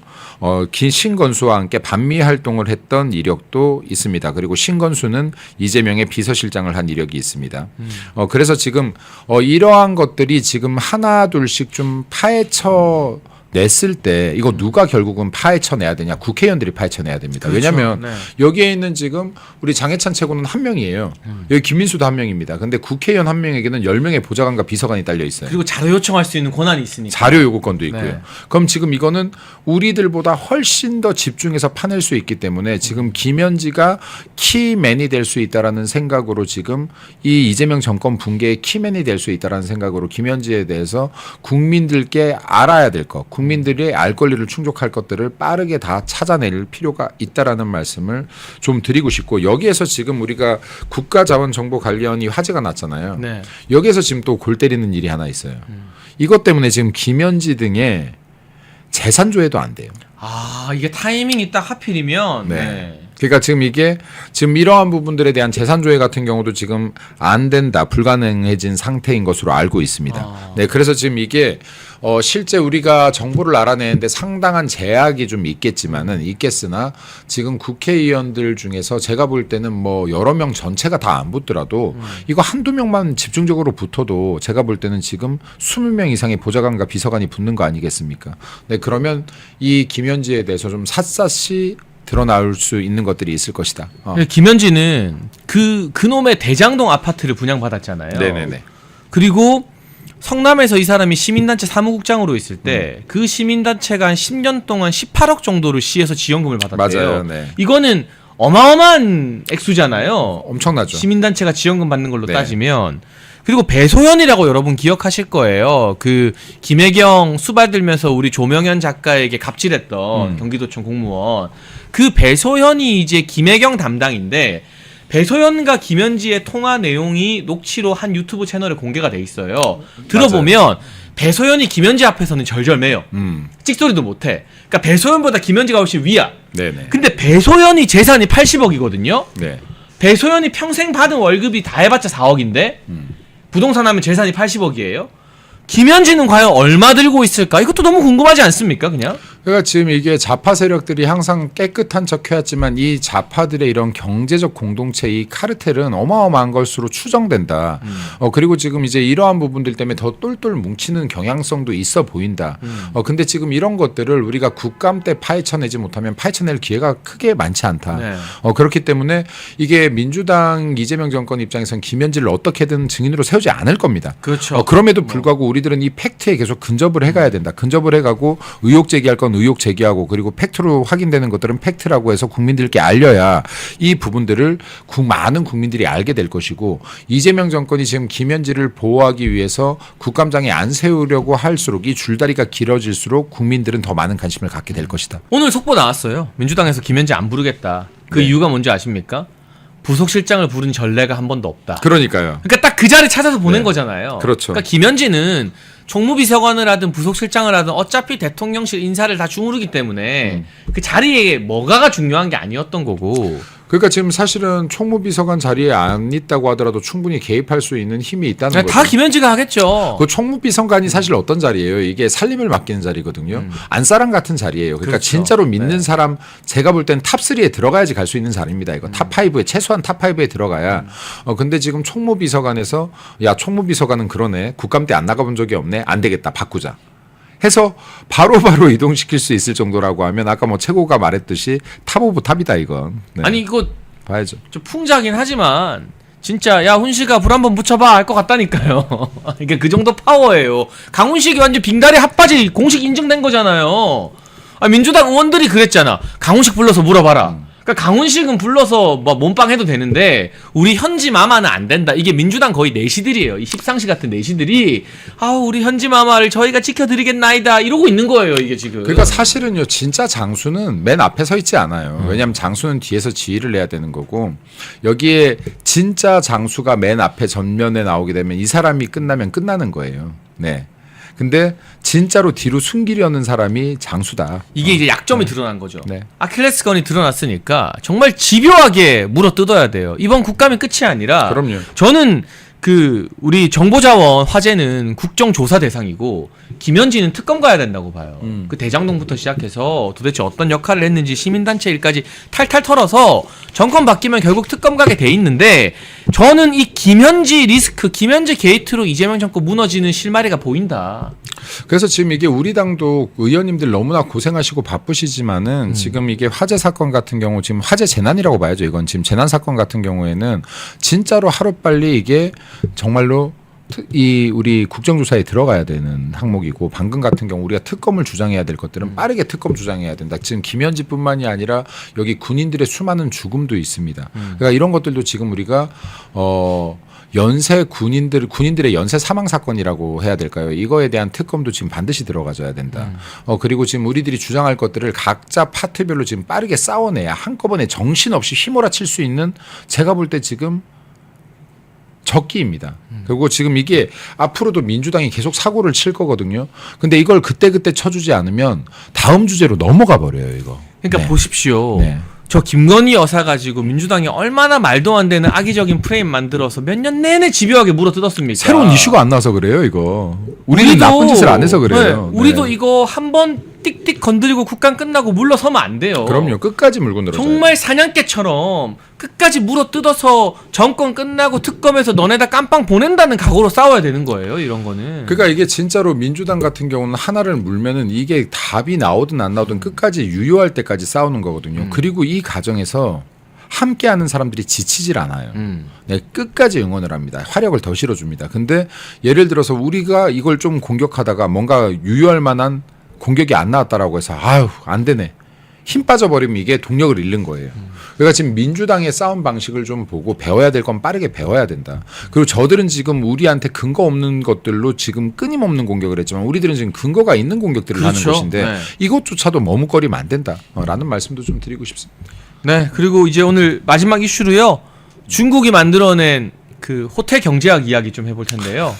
신건수와 함께 반미 활동을 했던 이력도 있습니다. 그리고 신건수는 이재명의 비서실장을 한 이력이 있습니다. 그래서 지금 이러한 것들이 지금 하나 둘씩 좀 파헤쳐 냈을 때 이거 누가 결국은 파헤쳐내야 되냐? 국회의원들이 파헤쳐내야 됩니다. 그렇죠. 왜냐하면 네. 여기에 있는 지금 우리 장해찬 최고는 한 명이에요. 여기 김민수도 한 명입니다. 근데 국회의원 한 명에게는 10명의 보좌관과 비서관이 딸려 있어요. 그리고 자료 요청할 수 있는 권한이 있으니까. 자료 요구권도 있고요. 네. 그럼 지금 이거는 우리들보다 훨씬 더 집중해서 파낼 수 있기 때문에 지금 김현지가 키맨이 될 수 있다라는 생각으로 지금 이 이재명 정권 붕괴의 키맨이 될 수 있다라는 생각으로 김현지에 대해서 국민들께 알아야 될 것, 국민들이 알 권리를 충족할 것들을 빠르게 다 찾아낼 필요가 있다라는 말씀을 좀 드리고 싶고 여기에서 지금 우리가 국가자원정보관리원이 화제가 났잖아요. 네. 여기에서 지금 또 골 때리는 일이 하나 있어요. 이것 때문에 지금 김현지 등의 재산조회도 안 돼요. 아, 이게 타이밍이 딱 하필이면. 네. 네. 그러니까 지금 이게 지금 이러한 부분들에 대한 재산조회 같은 경우도 지금 안 된다, 불가능해진 상태인 것으로 알고 있습니다. 아. 네, 그래서 지금 이게 실제 우리가 정보를 알아내는데 상당한 제약이 좀 있겠으나 지금 국회의원들 중에서 제가 볼 때는 뭐 여러 명 전체가 다 안 붙더라도 이거 한두 명만 집중적으로 붙어도 제가 볼 때는 지금 20명 이상의 보좌관과 비서관이 붙는 거 아니겠습니까? 네, 그러면 이 김현지에 대해서 좀 샅샅이 드러나올 수 있는 것들이 있을 것이다. 김현지는 그 놈의 대장동 아파트를 분양받았잖아요. 네네네. 그리고 성남에서 이 사람이 시민단체 사무국장으로 있을 때 그 시민단체가 한 10년 동안 18억 정도를 시에서 지원금을 받았대요. 맞아요. 네. 이거는 어마어마한 액수잖아요. 엄청나죠. 시민단체가 지원금 받는 걸로 네. 따지면. 그리고 배소연이라고 여러분 기억하실 거예요. 그 김혜경 수발들면서 우리 조명현 작가에게 갑질했던 경기도청 공무원. 그 배소연이 이제 김혜경 담당인데 배소연과 김현지의 통화 내용이 녹취로 한 유튜브 채널에 공개가 돼 있어요. 들어보면 배소연이 김현지 앞에서는 절절매요. 찍소리도 못해. 그러니까 배소연보다 김현지가 훨씬 위야. 네네. 근데 배소연이 재산이 80억이거든요. 네. 배소연이 평생 받은 월급이 다 해봤자 4억인데 부동산 하면 재산이 80억이에요. 김현지는 과연 얼마 들고 있을까? 이것도 너무 궁금하지 않습니까? 그냥 그러니까 지금 이게 좌파 세력들이 항상 깨끗한 척 해왔지만 이 좌파들의 이런 경제적 공동체 이 카르텔은 어마어마한 것으로 추정된다. 그리고 지금 이제 이러한 부분들 때문에 더 똘똘 뭉치는 경향성도 있어 보인다. 근데 지금 이런 것들을 우리가 국감 때 파헤쳐내지 못하면 파헤쳐낼 기회가 크게 많지 않다. 네. 그렇기 때문에 이게 민주당 이재명 정권 입장에서는 김현지를 어떻게든 증인으로 세우지 않을 겁니다. 그렇죠. 그럼에도 불구하고 우리들은 이 팩트에 계속 근접을 해가야 된다. 근접을 해가고 의혹 제기할 건 의혹 제기하고 그리고 팩트로 확인되는 것들은 팩트라고 해서 국민들께 알려야 이 부분들을 많은 국민들이 알게 될 것이고 이재명 정권이 지금 김현지를 보호하기 위해서 국감장에 안 세우려고 할수록 이 줄다리가 길어질수록 국민들은 더 많은 관심을 갖게 될 것이다. 오늘 속보 나왔어요. 민주당에서 김현지 안 부르겠다. 그 네. 이유가 뭔지 아십니까? 부속실장을 부른 전례가 한 번도 없다. 그러니까요. 그러니까 딱 그 자리 찾아서 보낸 네. 거잖아요. 그렇죠. 그러니까 김현지는 총무비서관을 하든 부속실장을 하든 어차피 대통령실 인사를 다 주무르기 때문에 그 자리에 뭐가가 중요한 게 아니었던 거고. 그러니까 지금 사실은 총무비서관 자리에 안 있다고 하더라도 충분히 개입할 수 있는 힘이 있다는 거죠. 다 김현지가 하겠죠. 그 총무비서관이 사실 어떤 자리예요? 이게 살림을 맡기는 자리거든요. 안사람 같은 자리예요. 그러니까 그렇죠. 진짜로 믿는 네. 사람 제가 볼 땐 탑3에 들어가야지 갈 수 있는 자리입니다. 이거 탑5에 최소한 탑5에 들어가야. 근데 지금 총무비서관에서 야 총무비서관은 그러네. 국감 때 안 나가본 적이 없네. 안 되겠다. 바꾸자. 해서 바로바로 이동시킬 수 있을 정도라고 하면 아까 뭐 최고가 말했듯이 탑 오브 탑이다 이건. 네. 아니 이거 봐야죠. 좀 풍자긴 하지만 진짜 야 훈씨가 불 한번 붙여봐 할 것 같다니까요. 이게 그 정도 파워예요. 강훈식이 완전 빙다리 핫바지 공식 인증된 거잖아요. 민주당 의원들이 그랬잖아. 강훈식 불러서 물어봐라. 그러니까 강훈식은 불러서 뭐 몸빵해도 되는데 우리 현지 마마는 안 된다. 이게 민주당 거의 내시들이에요. 이 십상시 같은 내시들이 우리 현지 마마를 저희가 지켜드리겠나이다 이러고 있는 거예요. 이게 지금. 그러니까 사실은요 진짜 장수는 맨 앞에 서 있지 않아요. 왜냐하면 장수는 뒤에서 지휘를 해야 되는 거고 여기에 진짜 장수가 맨 앞에 전면에 나오게 되면 이 사람이 끝나면 끝나는 거예요. 네. 근데 진짜로 뒤로 숨기려는 사람이 장수다. 이게 이제 약점이 드러난 거죠. 네. 아킬레스건이 드러났으니까 정말 집요하게 물어 뜯어야 돼요. 이번 국감이 끝이 아니라 그럼요. 저는 그 우리 정보자원 화제는 국정조사 대상이고 김현지는 특검 가야 된다고 봐요. 그 대장동부터 시작해서 도대체 어떤 역할을 했는지 시민단체 일까지 탈탈 털어서 정권 바뀌면 결국 특검 가게 돼 있는데 저는 이 김현지 리스크, 김현지 게이트로 이재명 정권 무너지는 실마리가 보인다. 그래서 지금 이게 우리 당도 의원님들 너무나 고생하시고 바쁘시지만은 지금 이게 화재 사건 같은 경우 지금 화재 재난이라고 봐야죠. 이건 지금 재난 사건 같은 경우에는 진짜로 하루빨리 이게 정말로 이 우리 국정조사에 들어가야 되는 항목이고 방금 같은 경우 우리가 특검을 주장해야 될 것들은 빠르게 특검 주장해야 된다. 지금 김현지뿐만이 아니라 여기 군인들의 수많은 죽음도 있습니다. 그러니까 이런 것들도 지금 우리가 연쇄 군인들의 연쇄 사망 사건이라고 해야 될까요? 이거에 대한 특검도 지금 반드시 들어가줘야 된다. 그리고 지금 우리들이 주장할 것들을 각자 파트별로 지금 빠르게 싸워내야 한꺼번에 정신없이 휘몰아칠 수 있는 제가 볼 때 지금 적기입니다. 그리고 지금 이게 앞으로도 민주당이 계속 사고를 칠 거거든요. 근데 이걸 그때그때 쳐주지 않으면 다음 주제로 넘어가 버려요, 이거. 그러니까 네. 보십시오. 네. 저 김건희 여사 가지고 민주당이 얼마나 말도 안 되는 악의적인 프레임 만들어서 몇 년 내내 집요하게 물어뜯었습니까? 새로운 이슈가 안 나서 그래요, 이거. 우리는 나쁜 짓을 안 해서 그래요. 네, 우리도 네. 이거 한번 띡띡 건드리고 국감 끝나고 물러서면 안 돼요. 그럼요. 끝까지 물고 늘어져요. 정말 사냥개처럼 끝까지 물어뜯어서 정권 끝나고 특검에서 너네다 깜빵 보낸다는 각오로 싸워야 되는 거예요. 이런 거는. 그러니까 이게 진짜로 민주당 같은 경우는 하나를 물면은 이게 답이 나오든 안 나오든 끝까지 유효할 때까지 싸우는 거거든요. 그리고 이 과정에서 함께하는 사람들이 지치질 않아요. 네, 끝까지 응원을 합니다. 화력을 더 실어줍니다. 근데 예를 들어서 우리가 이걸 좀 공격하다가 뭔가 유효할 만한 공격이 안 나왔다라고 해서 아유 안 되네. 힘 빠져버리면 이게 동력을 잃는 거예요. 그러니까 지금 민주당의 싸움 방식을 좀 보고 배워야 될 건 빠르게 배워야 된다. 그리고 저들은 지금 우리한테 근거 없는 것들로 지금 끊임없는 공격을 했지만 우리들은 지금 근거가 있는 공격들을 그렇죠. 하는 것인데 네. 이것조차도 머뭇거리면 안 된다라는 말씀도 좀 드리고 싶습니다. 네, 그리고 이제 오늘 마지막 이슈로요. 중국이 만들어낸 그 호텔 경제학 이야기 좀 해볼 텐데요.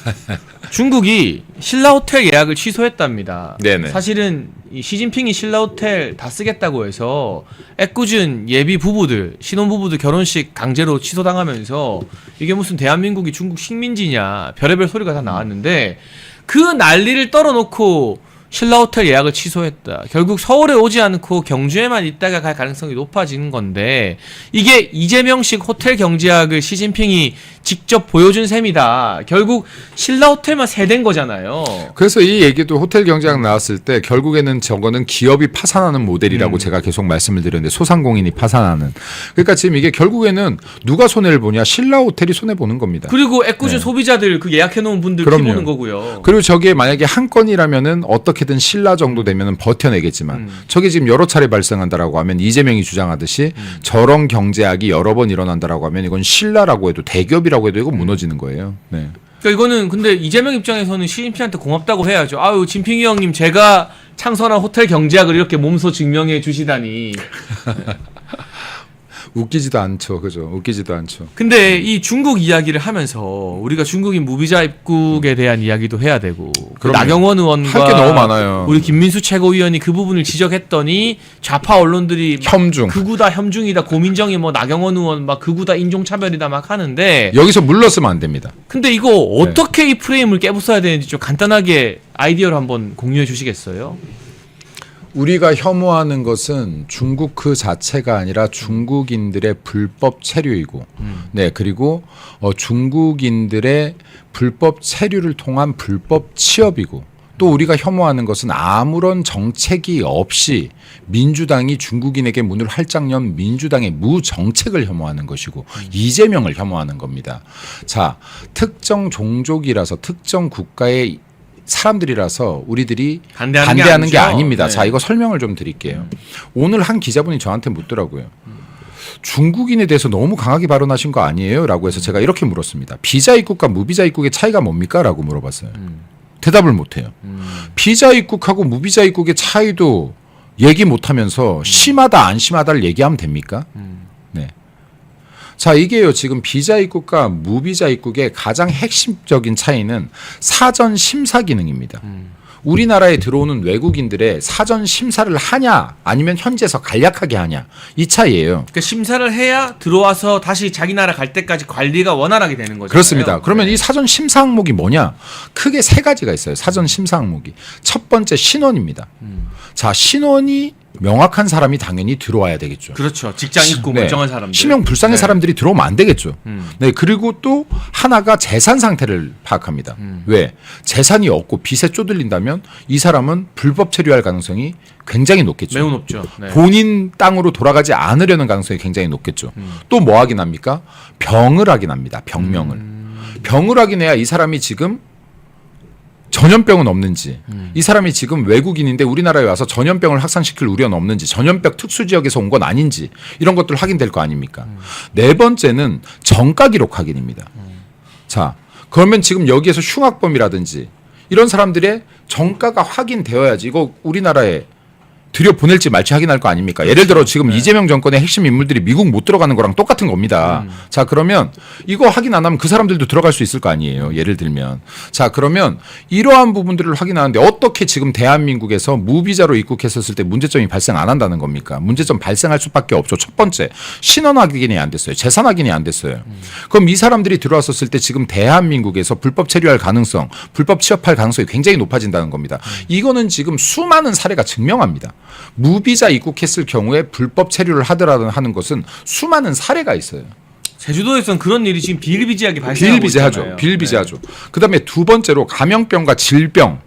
중국이 신라 호텔 예약을 취소했답니다. 네네. 사실은 이 시진핑이 신라 호텔 다 쓰겠다고 해서 애꿎은 예비 부부들, 신혼 부부들 결혼식 강제로 취소당하면서 이게 무슨 대한민국이 중국 식민지냐 별의별 소리가 다 나왔는데 그 난리를 떨어놓고 신라 호텔 예약을 취소했다. 결국 서울에 오지 않고 경주에만 있다가 갈 가능성이 높아지는 건데 이게 이재명식 호텔 경제학을 시진핑이 직접 보여준 셈이다. 결국 신라 호텔만 세댄 거잖아요. 그래서 이 얘기도 호텔 경제학 나왔을 때 결국에는 저거는 기업이 파산하는 모델이라고 제가 계속 말씀을 드렸는데 소상공인이 파산하는. 그러니까 지금 이게 결국에는 누가 손해를 보냐? 신라 호텔이 손해 보는 겁니다. 그리고 애꿎은 소비자들 그 예약해 놓은 분들 피 보는 거고요. 그리고 저게 만약에 한 건이라면은 어떻게든 신라 정도 되면은 버텨내겠지만 저게 지금 여러 차례 발생한다라고 하면 이재명이 주장하듯이 저런 경제학이 여러 번 일어난다라고 하면 이건 신라라고 해도 대기업이라고 해도 이거 무너지는 거예요. 네. 그러니까 이거는 근데 이재명 입장에서는 시진핑한테 고맙다고 해야죠. 아유 진핑이 형님 제가 창설한 호텔 경제학을 이렇게 몸소 증명해 주시다니. 웃기지도 않죠. 그죠? 웃기지도 않죠. 근데 이 중국 이야기를 하면서 우리가 중국인 무비자 입국에 대한 이야기도 해야 되고 그 그럼요. 나경원 의원과 할 게 너무 많아요. 우리 김민수 최고위원이 그 부분을 지적했더니 좌파 언론들이 막 혐중. 극우다 혐중이다 고민정이 뭐 나경원 의원 막 극우다 인종차별이다 막 하는데 여기서 물렀으면 안 됩니다. 근데 이거 어떻게 이 프레임을 깨부숴야 되는지 좀 간단하게 아이디어를 한번 공유해 주시겠어요? 우리가 혐오하는 것은 중국 그 자체가 아니라 중국인들의 불법 체류이고, 네 그리고 중국인들의 불법 체류를 통한 불법 취업이고, 또 우리가 혐오하는 것은 아무런 정책이 없이 민주당이 중국인에게 문을 활짝 연 민주당의 무정책을 혐오하는 것이고 이재명을 혐오하는 겁니다. 자, 특정 종족이라서 특정 국가의 사람들이라서 우리들이 반대하는 게 아닙니다. 네. 자, 이거 설명을 좀 드릴게요. 오늘 한 기자분이 저한테 묻더라고요. 중국인에 대해서 너무 강하게 발언하신 거 아니에요? 라고 해서 제가 이렇게 물었습니다. 비자 입국과 무비자 입국의 차이가 뭡니까? 라고 물어봤어요. 대답을 못해요. 비자 입국하고 무비자 입국의 차이도 얘기 못하면서 심하다 안 심하다를 얘기하면 됩니까? 네. 자, 이게요. 지금 비자 입국과 무비자 입국의 가장 핵심적인 차이는 사전 심사 기능입니다. 우리나라에 들어오는 외국인들의 사전 심사를 하냐 아니면 현지에서 간략하게 하냐 이 차이예요. 그러니까 심사를 해야 들어와서 다시 자기 나라 갈 때까지 관리가 원활하게 되는 거죠. 그렇습니다. 그러면 이 사전 심사 항목이 뭐냐? 크게 세 가지가 있어요. 사전 심사 항목이. 첫 번째 신원입니다. 자, 신원이 명확한 사람이 당연히 들어와야 되겠죠. 그렇죠. 직장 있고 네. 멀쩡한 사람들. 실명 불상의 네. 사람들이 들어오면 안 되겠죠. 네, 그리고 또 하나가 재산 상태를 파악합니다. 왜? 재산이 없고 빚에 쪼들린다면 이 사람은 불법 체류할 가능성이 굉장히 높겠죠. 매우 높죠. 네. 본인 땅으로 돌아가지 않으려는 가능성이 굉장히 높겠죠. 또 뭐 확인합니까? 병을 확인합니다. 병명을. 병을 확인해야 이 사람이 지금 전염병은 없는지, 이 사람이 지금 외국인인데 우리나라에 와서 전염병을 확산시킬 우려는 없는지, 전염병 특수 지역에서 온 건 아닌지 이런 것들 확인될 거 아닙니까? 네 번째는 정가 기록 확인입니다. 자, 그러면 지금 여기에서 흉악범이라든지 이런 사람들의 정가가 확인되어야지 이거 우리나라에 들여 보낼지 말지 확인할 거 아닙니까? 예를 들어 지금 이재명 정권의 핵심 인물들이 미국 못 들어가는 거랑 똑같은 겁니다. 자, 그러면 이거 확인 안 하면 그 사람들도 들어갈 수 있을 거 아니에요. 예를 들면. 자, 그러면 이러한 부분들을 확인하는데 어떻게 지금 대한민국에서 무비자로 입국했었을 때 문제점이 발생 안 한다는 겁니까? 문제점 발생할 수밖에 없죠. 첫 번째, 신원 확인이 안 됐어요. 재산 확인이 안 됐어요. 그럼 이 사람들이 들어왔었을 때 지금 대한민국에서 불법 체류할 가능성, 불법 취업할 가능성이 굉장히 높아진다는 겁니다. 이거는 지금 수많은 사례가 증명합니다. 무비자 입국했을 경우에 불법 체류를 하더라도 하는 것은 수많은 사례가 있어요. 제주도에서는 그런 일이 지금 비일비재하게 발생하고 비일비재하죠. 있잖아요. 비일비재하죠. 그다음에 두 번째로 감염병과 질병,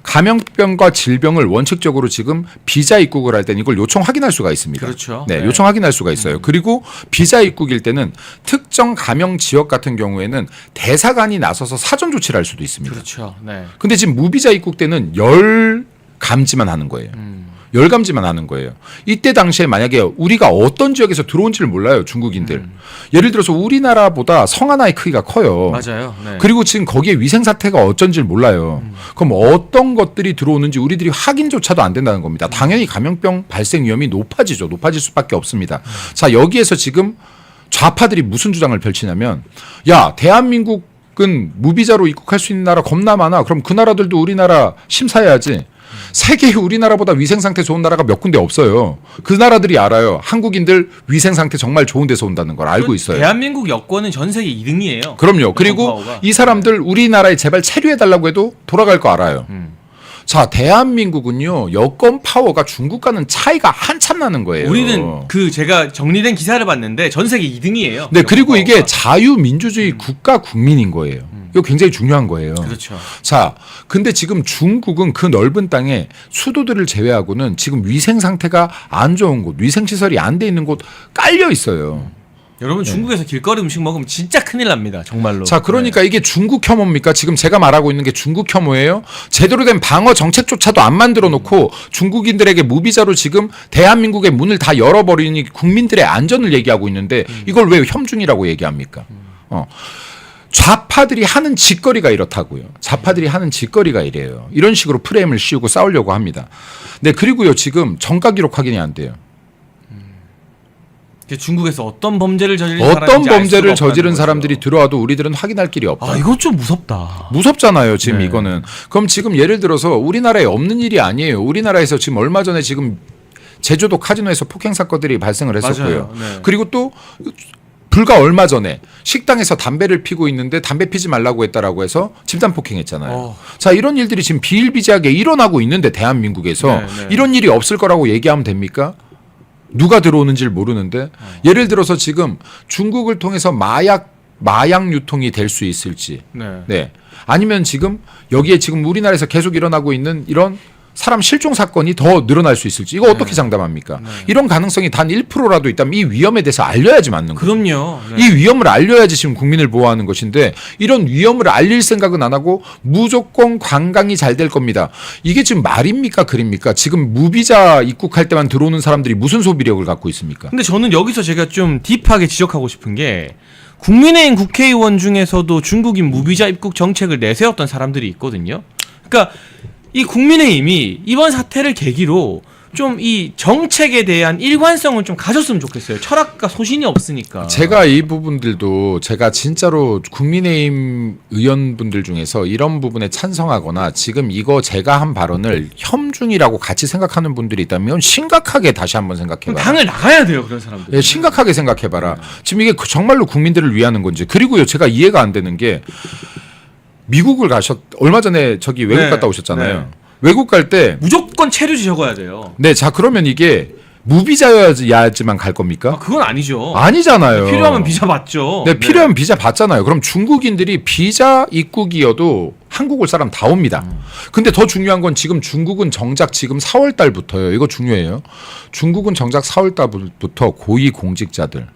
감염병과 질병을 원칙적으로 지금 비자 입국을 할 때는 이걸 요청 확인할 수가 있습니다. 그렇죠. 네, 네. 요청 확인할 수가 있어요. 그리고 비자 입국일 때는 특정 감염 지역 같은 경우에는 대사관이 나서서 사전 조치를 할 수도 있습니다. 그렇죠. 네. 근데 지금 무비자 입국 때는 열 감지만 하는 거예요. 열 감지만 하는 거예요. 이때 당시에 만약에 우리가 어떤 지역에서 들어온지를 몰라요, 중국인들. 예를 들어서 우리나라보다 성 하나의 크기가 커요. 맞아요. 네. 그리고 지금 거기에 위생 사태가 어쩐지를 몰라요. 그럼 어떤 것들이 들어오는지 우리들이 확인조차도 안 된다는 겁니다. 당연히 감염병 발생 위험이 높아지죠. 높아질 수밖에 없습니다. 자, 여기에서 지금 좌파들이 무슨 주장을 펼치냐면, 야, 대한민국은 무비자로 입국할 수 있는 나라 겁나 많아. 그럼 그 나라들도 우리나라 심사해야지. 세계에 우리나라보다 위생 상태 좋은 나라가 몇 군데 없어요. 그 나라들이 알아요. 한국인들 위생 상태 정말 좋은 데서 온다는 걸 알고 있어요. 대한민국 여권은 전 세계 2등이에요. 그럼요. 그리고 이 사람들 우리나라에 제발 체류해달라고 해도 돌아갈 거 알아요. 자, 대한민국은요, 여권 파워가 중국과는 차이가 한참 나는 거예요. 우리는 그 제가 정리된 기사를 봤는데 전 세계 2등이에요. 네, 그리고 이게 자유민주주의 국가 국민인 거예요. 이거 굉장히 중요한 거예요. 그렇죠. 자, 근데 지금 중국은 그 넓은 땅에 수도들을 제외하고는 지금 위생 상태가 안 좋은 곳, 위생 시설이 안 돼 있는 곳 깔려 있어요. 여러분 중국에서 길거리 음식 먹으면 진짜 큰일 납니다. 정말로. 자, 그러니까 이게 중국 혐오입니까? 지금 제가 말하고 있는 게 중국 혐오예요? 제대로 된 방어 정책조차도 안 만들어 놓고 중국인들에게 무비자로 지금 대한민국의 문을 다 열어버리니 국민들의 안전을 얘기하고 있는데 이걸 왜 혐중이라고 얘기합니까? 좌파들이 하는 짓거리가 이렇다고요. 좌파들이 하는 짓거리가 이래요. 이런 식으로 프레임을 씌우고 싸우려고 합니다. 네, 그리고요, 지금 정가 기록 확인이 안 돼요. 중국에서 어떤 범죄를 저지른 어떤 범죄를 알 수가 저지른 없다는 사람들이 거죠. 들어와도 우리들은 확인할 길이 없다. 아, 이거 좀 무섭다. 무섭잖아요, 지금 네. 이거는. 그럼 지금 예를 들어서 우리나라에 없는 일이 아니에요. 우리나라에서 지금 얼마 전에 지금 제주도 카지노에서 폭행 사건들이 발생을 했었고요. 맞아요. 네. 그리고 또 불과 얼마 전에 식당에서 담배를 피고 있는데 담배 피지 말라고 했다라고 해서 집단 폭행했잖아요. 자, 이런 일들이 지금 비일비재하게 일어나고 있는데 대한민국에서 네, 네. 이런 일이 없을 거라고 얘기하면 됩니까? 누가 들어오는지를 모르는데 예를 들어서 지금 중국을 통해서 마약 유통이 될 수 있을지, 네. 네, 아니면 지금 여기에 지금 우리나라에서 계속 일어나고 있는 이런 사람 실종 사건이 더 늘어날 수 있을지 이거 어떻게 장담합니까? 이런 가능성이 단 1%라도 있다면 이 위험에 대해서 알려야지 맞는 거예요. 그럼요. 네. 이 위험을 알려야지 지금 국민을 보호하는 것인데 이런 위험을 알릴 생각은 안 하고 무조건 관광이 잘 될 겁니다. 이게 지금 말입니까 그립니까? 지금 무비자 입국할 때만 들어오는 사람들이 무슨 소비력을 갖고 있습니까? 근데 저는 여기서 제가 좀 딥하게 지적하고 싶은 게 국민의힘 국회의원 중에서도 중국인 무비자 입국 정책을 내세웠던 사람들이 있거든요. 그러니까 이 국민의힘이 이번 사태를 계기로 좀 이 정책에 대한 일관성을 좀 가졌으면 좋겠어요. 철학과 소신이 없으니까. 제가 이 부분들도 제가 진짜로 국민의힘 의원분들 중에서 이런 부분에 찬성하거나 지금 이거 제가 한 발언을 혐중이라고 같이 생각하는 분들이 있다면 심각하게 다시 한번 생각해봐라. 당을 나가야 돼요, 그런 사람들. 예, 심각하게 생각해봐라. 지금 이게 정말로 국민들을 위하는 건지. 그리고요, 제가 이해가 안 되는 게 미국을 얼마 전에 저기 외국 네, 갔다 오셨잖아요. 네. 외국 갈 때 무조건 체류지 적어야 돼요. 네, 자 그러면 이게 무비자여야지만 갈 겁니까? 아, 그건 아니죠. 아니잖아요. 필요하면 비자 받죠. 네, 필요하면 비자 받잖아요. 그럼 중국인들이 비자 입국이어도 한국 올 사람 다 옵니다. 근데 더 중요한 건 지금 중국은 정작 지금 4월 달부터요. 이거 중요해요. 중국은 정작 4월 달부터 고위 공직자들,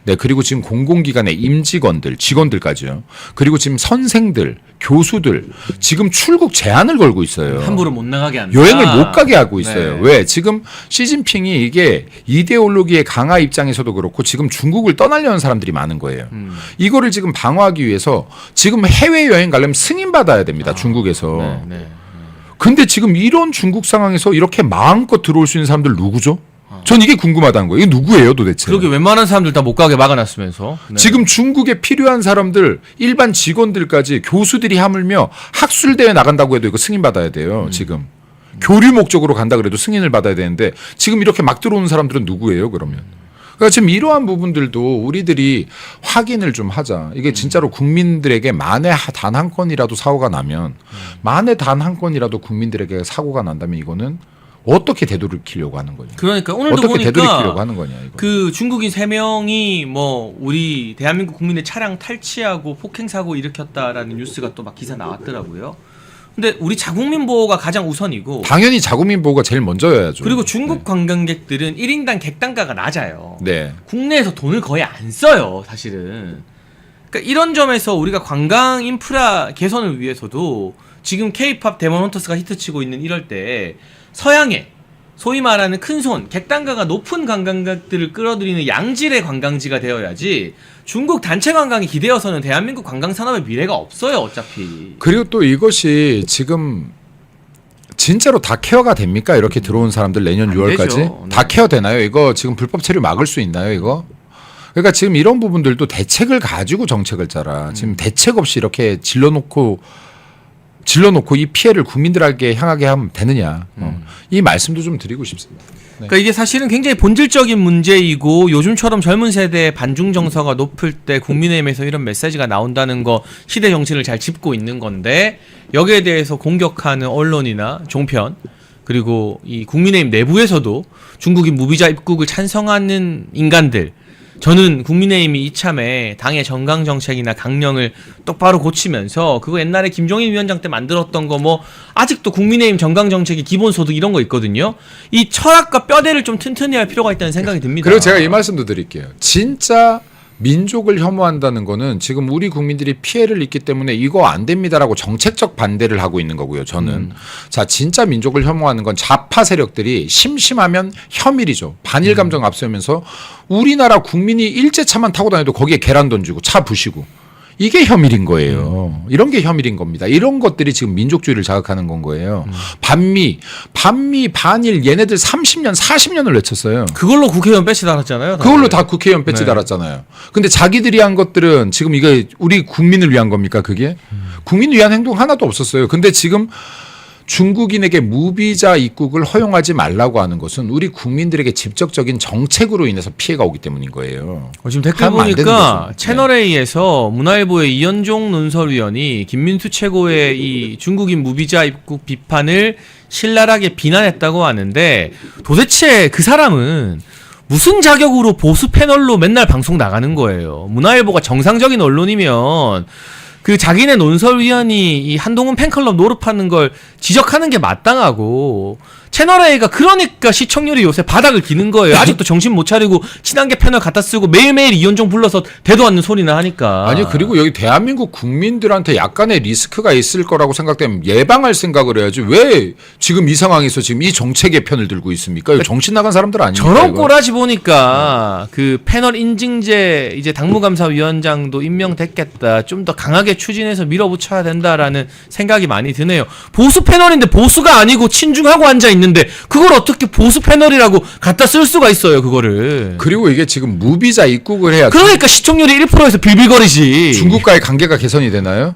네, 그리고 지금 공공기관의 임직원들, 직원들까지요. 그리고 지금 선생들, 교수들 지금 출국 제한을 걸고 있어요. 함부로 못 나가게 한다. 여행을 못 가게 하고 있어요. 네. 왜? 지금 시진핑이 이게 이데올로기의 강화 입장에서도 그렇고 지금 중국을 떠나려는 사람들이 많은 거예요. 이거를 지금 방어하기 위해서 지금 해외여행 가려면 승인받아야 됩니다. 중국에서. 네, 네. 근데 지금 이런 중국 상황에서 이렇게 마음껏 들어올 수 있는 사람들 누구죠? 전 이게 궁금하다는 거예요. 이게 누구예요 도대체? 그렇게 웬만한 사람들 다 못 가게 막아놨으면서. 네. 지금 중국에 필요한 사람들, 일반 직원들까지 교수들이 하물며 학술대회 나간다고 해도 이거 승인받아야 돼요. 지금. 교류 목적으로 간다 그래도 승인을 받아야 되는데 지금 이렇게 막 들어오는 사람들은 누구예요 그러면? 그러니까 지금 이러한 부분들도 우리들이 확인을 좀 하자. 이게 진짜로 국민들에게 만에 단 한 건이라도 사고가 나면 만에 단 한 건이라도 국민들에게 사고가 난다면 이거는 어떻게 되돌이키려고 하는 거냐. 그러니까 오늘도 어떻게 보니까 되돌이키려고 하는 거냐. 이거. 그 중국인 3명이 뭐 우리 대한민국 국민의 차량 탈취하고 폭행 사고 일으켰다라는 뉴스가 또 막 기사 나왔더라고요. 근데 우리 자국민 보호가 가장 우선이고 당연히 자국민 보호가 제일 먼저여야죠. 그리고 중국 관광객들은 1인당 객단가가 낮아요. 네. 국내에서 돈을 거의 안 써요, 사실은. 그러니까 이런 점에서 우리가 관광 인프라 개선을 위해서도 지금 K-팝 데몬 헌터스가 히트치고 있는 이럴 때 서양에 소위 말하는 큰손, 객단가가 높은 관광객들을 끌어들이는 양질의 관광지가 되어야지 중국 단체 관광이 기대어서는 대한민국 관광 산업의 미래가 없어요, 어차피. 그리고 또 이것이 지금 진짜로 다 케어가 됩니까? 이렇게 들어온 사람들 내년 안 6월까지 되죠. 다 케어 되나요? 이거 지금 불법 체류 막을 수 있나요? 이거? 그러니까 지금 이런 부분들도 대책을 가지고 정책을 짜라. 지금 대책 없이 이렇게 질러놓고 이 피해를 국민들에게 향하게 하면 되느냐. 이 말씀도 좀 드리고 싶습니다. 그러니까 이게 사실은 굉장히 본질적인 문제이고 요즘처럼 젊은 세대의 반중 정서가 높을 때 국민의힘에서 이런 메시지가 나온다는 거 시대 정신을 잘 짚고 있는 건데 여기에 대해서 공격하는 언론이나 종편 그리고 이 국민의힘 내부에서도 중국인 무비자 입국을 찬성하는 인간들 저는 국민의힘이 이참에 당의 정강 정책이나 강령을 똑바로 고치면서 그거 옛날에 김종인 위원장 때 만들었던 거 뭐 아직도 국민의힘 정강 정책이 기본소득 이런 거 있거든요. 이 철학과 뼈대를 좀 튼튼히 할 필요가 있다는 생각이 듭니다. 그리고 제가 이 말씀도 드릴게요. 진짜 민족을 혐오한다는 거는 지금 우리 국민들이 피해를 입기 때문에 이거 안 됩니다라고 정책적 반대를 하고 있는 거고요. 저는 자 진짜 민족을 혐오하는 건 좌파 세력들이 심심하면 혐일이죠. 반일 감정 앞세우면서 우리나라 국민이 일제차만 타고 다녀도 거기에 계란 던지고 차 부시고 이게 혐일인 거예요. 이런 게 혐일인 겁니다. 이런 것들이 지금 민족주의를 자극하는 건 거예요. 반미, 반일 얘네들 30년, 40년을 외쳤어요. 그걸로 국회의원 배치 달았잖아요. 그걸로 다 국회의원 배치 달았잖아요. 근데 자기들이 한 것들은 지금 이게 우리 국민을 위한 겁니까 그게? 국민을 위한 행동 하나도 없었어요. 근데 지금 중국인에게 무비자 입국을 허용하지 말라고 하는 것은 우리 국민들에게 직접적인 정책으로 인해서 피해가 오기 때문인 거예요. 지금 댓글 하면 안 되는 보니까 거죠. 채널A에서 문화일보의 이현종 논설위원이 김민수 최고의 이 중국인 무비자 입국 비판을 신랄하게 비난했다고 하는데 도대체 그 사람은 무슨 자격으로 보수 패널로 맨날 방송 나가는 거예요. 문화일보가 정상적인 언론이면 그 자기네 논설위원이 이 한동훈 팬클럽 노릇하는 걸 지적하는 게 마땅하고 채널A가 그러니까 시청률이 요새 바닥을 기는 거예요. 아직도 정신 못 차리고 친한계 패널 갖다 쓰고 매일매일 이현종 불러서 대도 않는 소리나 하니까. 아니 그리고 여기 대한민국 국민들한테 약간의 리스크가 있을 거라고 생각되면 예방할 생각을 해야지 왜 지금 이 상황에서 지금 이 정책의 편을 들고 있습니까? 이거 정신 나간 사람들 아닙니까? 저런 이거? 꼬라지 보니까 그 패널 인증제 이제 당무감사위원장도 임명됐겠다. 좀 더 강하게 추진해서 밀어붙여야 된다라는 생각이 많이 드네요. 보수 패널인데 보수가 아니고 친중하고 앉아 있는데 그걸 어떻게 보수 패널이라고 갖다 쓸 수가 있어요, 그거를. 그리고 이게 지금 무비자 입국을 해야 그러니까 시청률이 1%에서 빌빌거리지. 중국과의 관계가 개선이 되나요?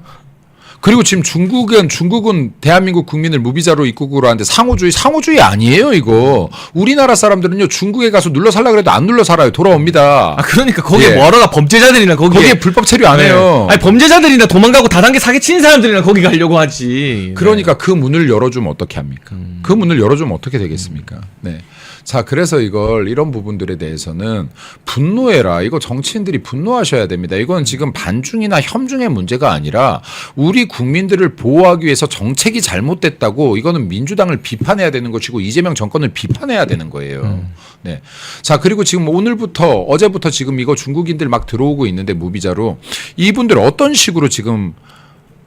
그리고 지금 중국은 대한민국 국민을 무비자로 입국으로 하는데 상호주의 아니에요 이거. 우리나라 사람들은요 중국에 가서 눌러 살라 그래도 안 눌러 살아요. 돌아옵니다. 아 그러니까 거기에 예. 뭐하러가 범죄자들이나 거기에 불법 체류 안 해요. 아니 범죄자들이나 도망가고 다단계 사기치는 사람들이나 거기 가려고 하지. 그러니까 그 문을 열어주면 어떻게 합니까? 그 문을 열어주면 어떻게 되겠습니까? 네. 자, 그래서 이런 부분들에 대해서는 분노해라. 이거 정치인들이 분노하셔야 됩니다. 이건 지금 반중이나 혐중의 문제가 아니라 우리 국민들을 보호하기 위해서 정책이 잘못됐다고 이거는 민주당을 비판해야 되는 것이고 이재명 정권을 비판해야 되는 거예요. 네. 자, 그리고 지금 어제부터 지금 이거 중국인들 막 들어오고 있는데 무비자로 이분들 어떤 식으로 지금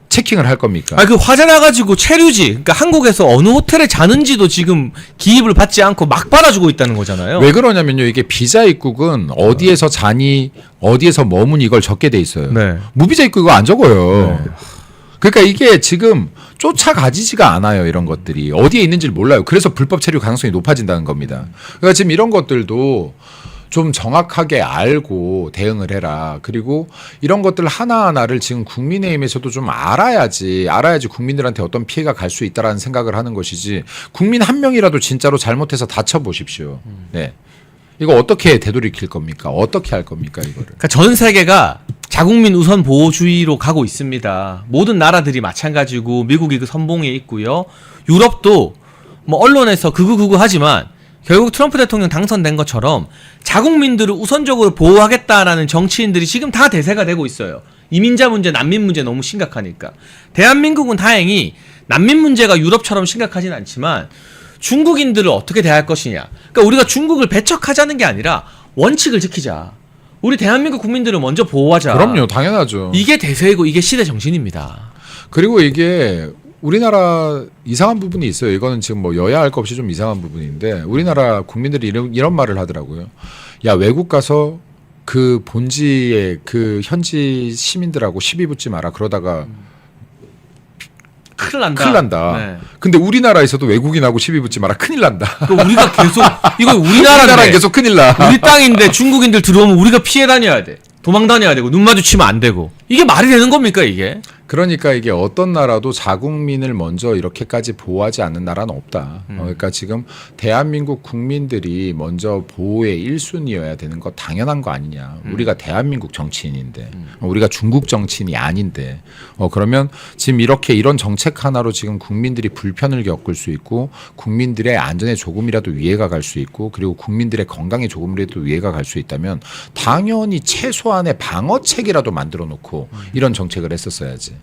체킹을 할 겁니까? 그 화재 나가지고 체류지. 그러니까 한국에서 어느 호텔에 자는지도 지금 기입을 받지 않고 막 받아주고 있다는 거잖아요. 왜 그러냐면요. 이게 비자 입국은 어디에서 자니, 어디에서 머무니 이걸 적게 돼 있어요. 네. 무비자 입국 이거 안 적어요. 그러니까 이게 지금 쫓아가지지가 않아요. 이런 것들이. 어디에 있는지를 몰라요. 그래서 불법 체류 가능성이 높아진다는 겁니다. 그러니까 지금 이런 것들도 좀 정확하게 알고 대응을 해라. 그리고 이런 것들 하나하나를 지금 국민의힘에서도 좀 알아야지 국민들한테 어떤 피해가 갈 수 있다라는 생각을 하는 것이지 국민 한 명이라도 진짜로 잘못해서 다쳐보십시오. 네. 이거 어떻게 되돌이킬 겁니까? 어떻게 할 겁니까 이거를? 그러니까 전 세계가 자국민 우선 보호주의로 가고 있습니다. 모든 나라들이 마찬가지고 미국이 그 선봉에 있고요. 유럽도 뭐 언론에서 그거 하지만 결국 트럼프 대통령 당선된 것처럼 자국민들을 우선적으로 보호하겠다라는 정치인들이 지금 다 대세가 되고 있어요. 이민자 문제, 난민 문제 너무 심각하니까. 대한민국은 다행히 난민 문제가 유럽처럼 심각하진 않지만 중국인들을 어떻게 대할 것이냐. 그러니까 우리가 중국을 배척하자는 게 아니라 원칙을 지키자. 우리 대한민국 국민들을 먼저 보호하자. 그럼요, 당연하죠. 이게 대세이고 이게 시대 정신입니다. 그리고 이게 우리나라 이상한 부분이 있어요. 이거는 지금 뭐 여야 할 것 없이 좀 이상한 부분인데 우리나라 국민들이 이런 말을 하더라고요. 야, 외국 가서 그 본지의 그 현지 시민들하고 시비 붙지 마라. 그러다가 큰일 난다. 큰일 난다. 네. 근데 우리나라에서도 외국인하고 시비 붙지 마라. 큰일 난다. 그 우리가 계속 이거 우리나라는 우리나라인데 계속 큰일 나. 우리 땅인데 중국인들 들어오면 우리가 피해 다녀야 돼. 도망 다녀야 되고 눈 마주치면 안 되고. 이게 말이 되는 겁니까 이게? 그러니까 이게 어떤 나라도 자국민을 먼저 이렇게까지 보호하지 않는 나라는 없다. 그러니까 지금 대한민국 국민들이 먼저 보호의 1순위여야 되는 거 당연한 거 아니냐. 우리가 대한민국 정치인인데 우리가 중국 정치인이 아닌데 그러면 지금 이렇게 이런 정책 하나로 지금 국민들이 불편을 겪을 수 있고 국민들의 안전에 조금이라도 위해가 갈 수 있고 그리고 국민들의 건강에 조금이라도 위해가 갈 수 있다면 당연히 최소한의 방어책이라도 만들어 놓고 이런 정책을 했었어야지.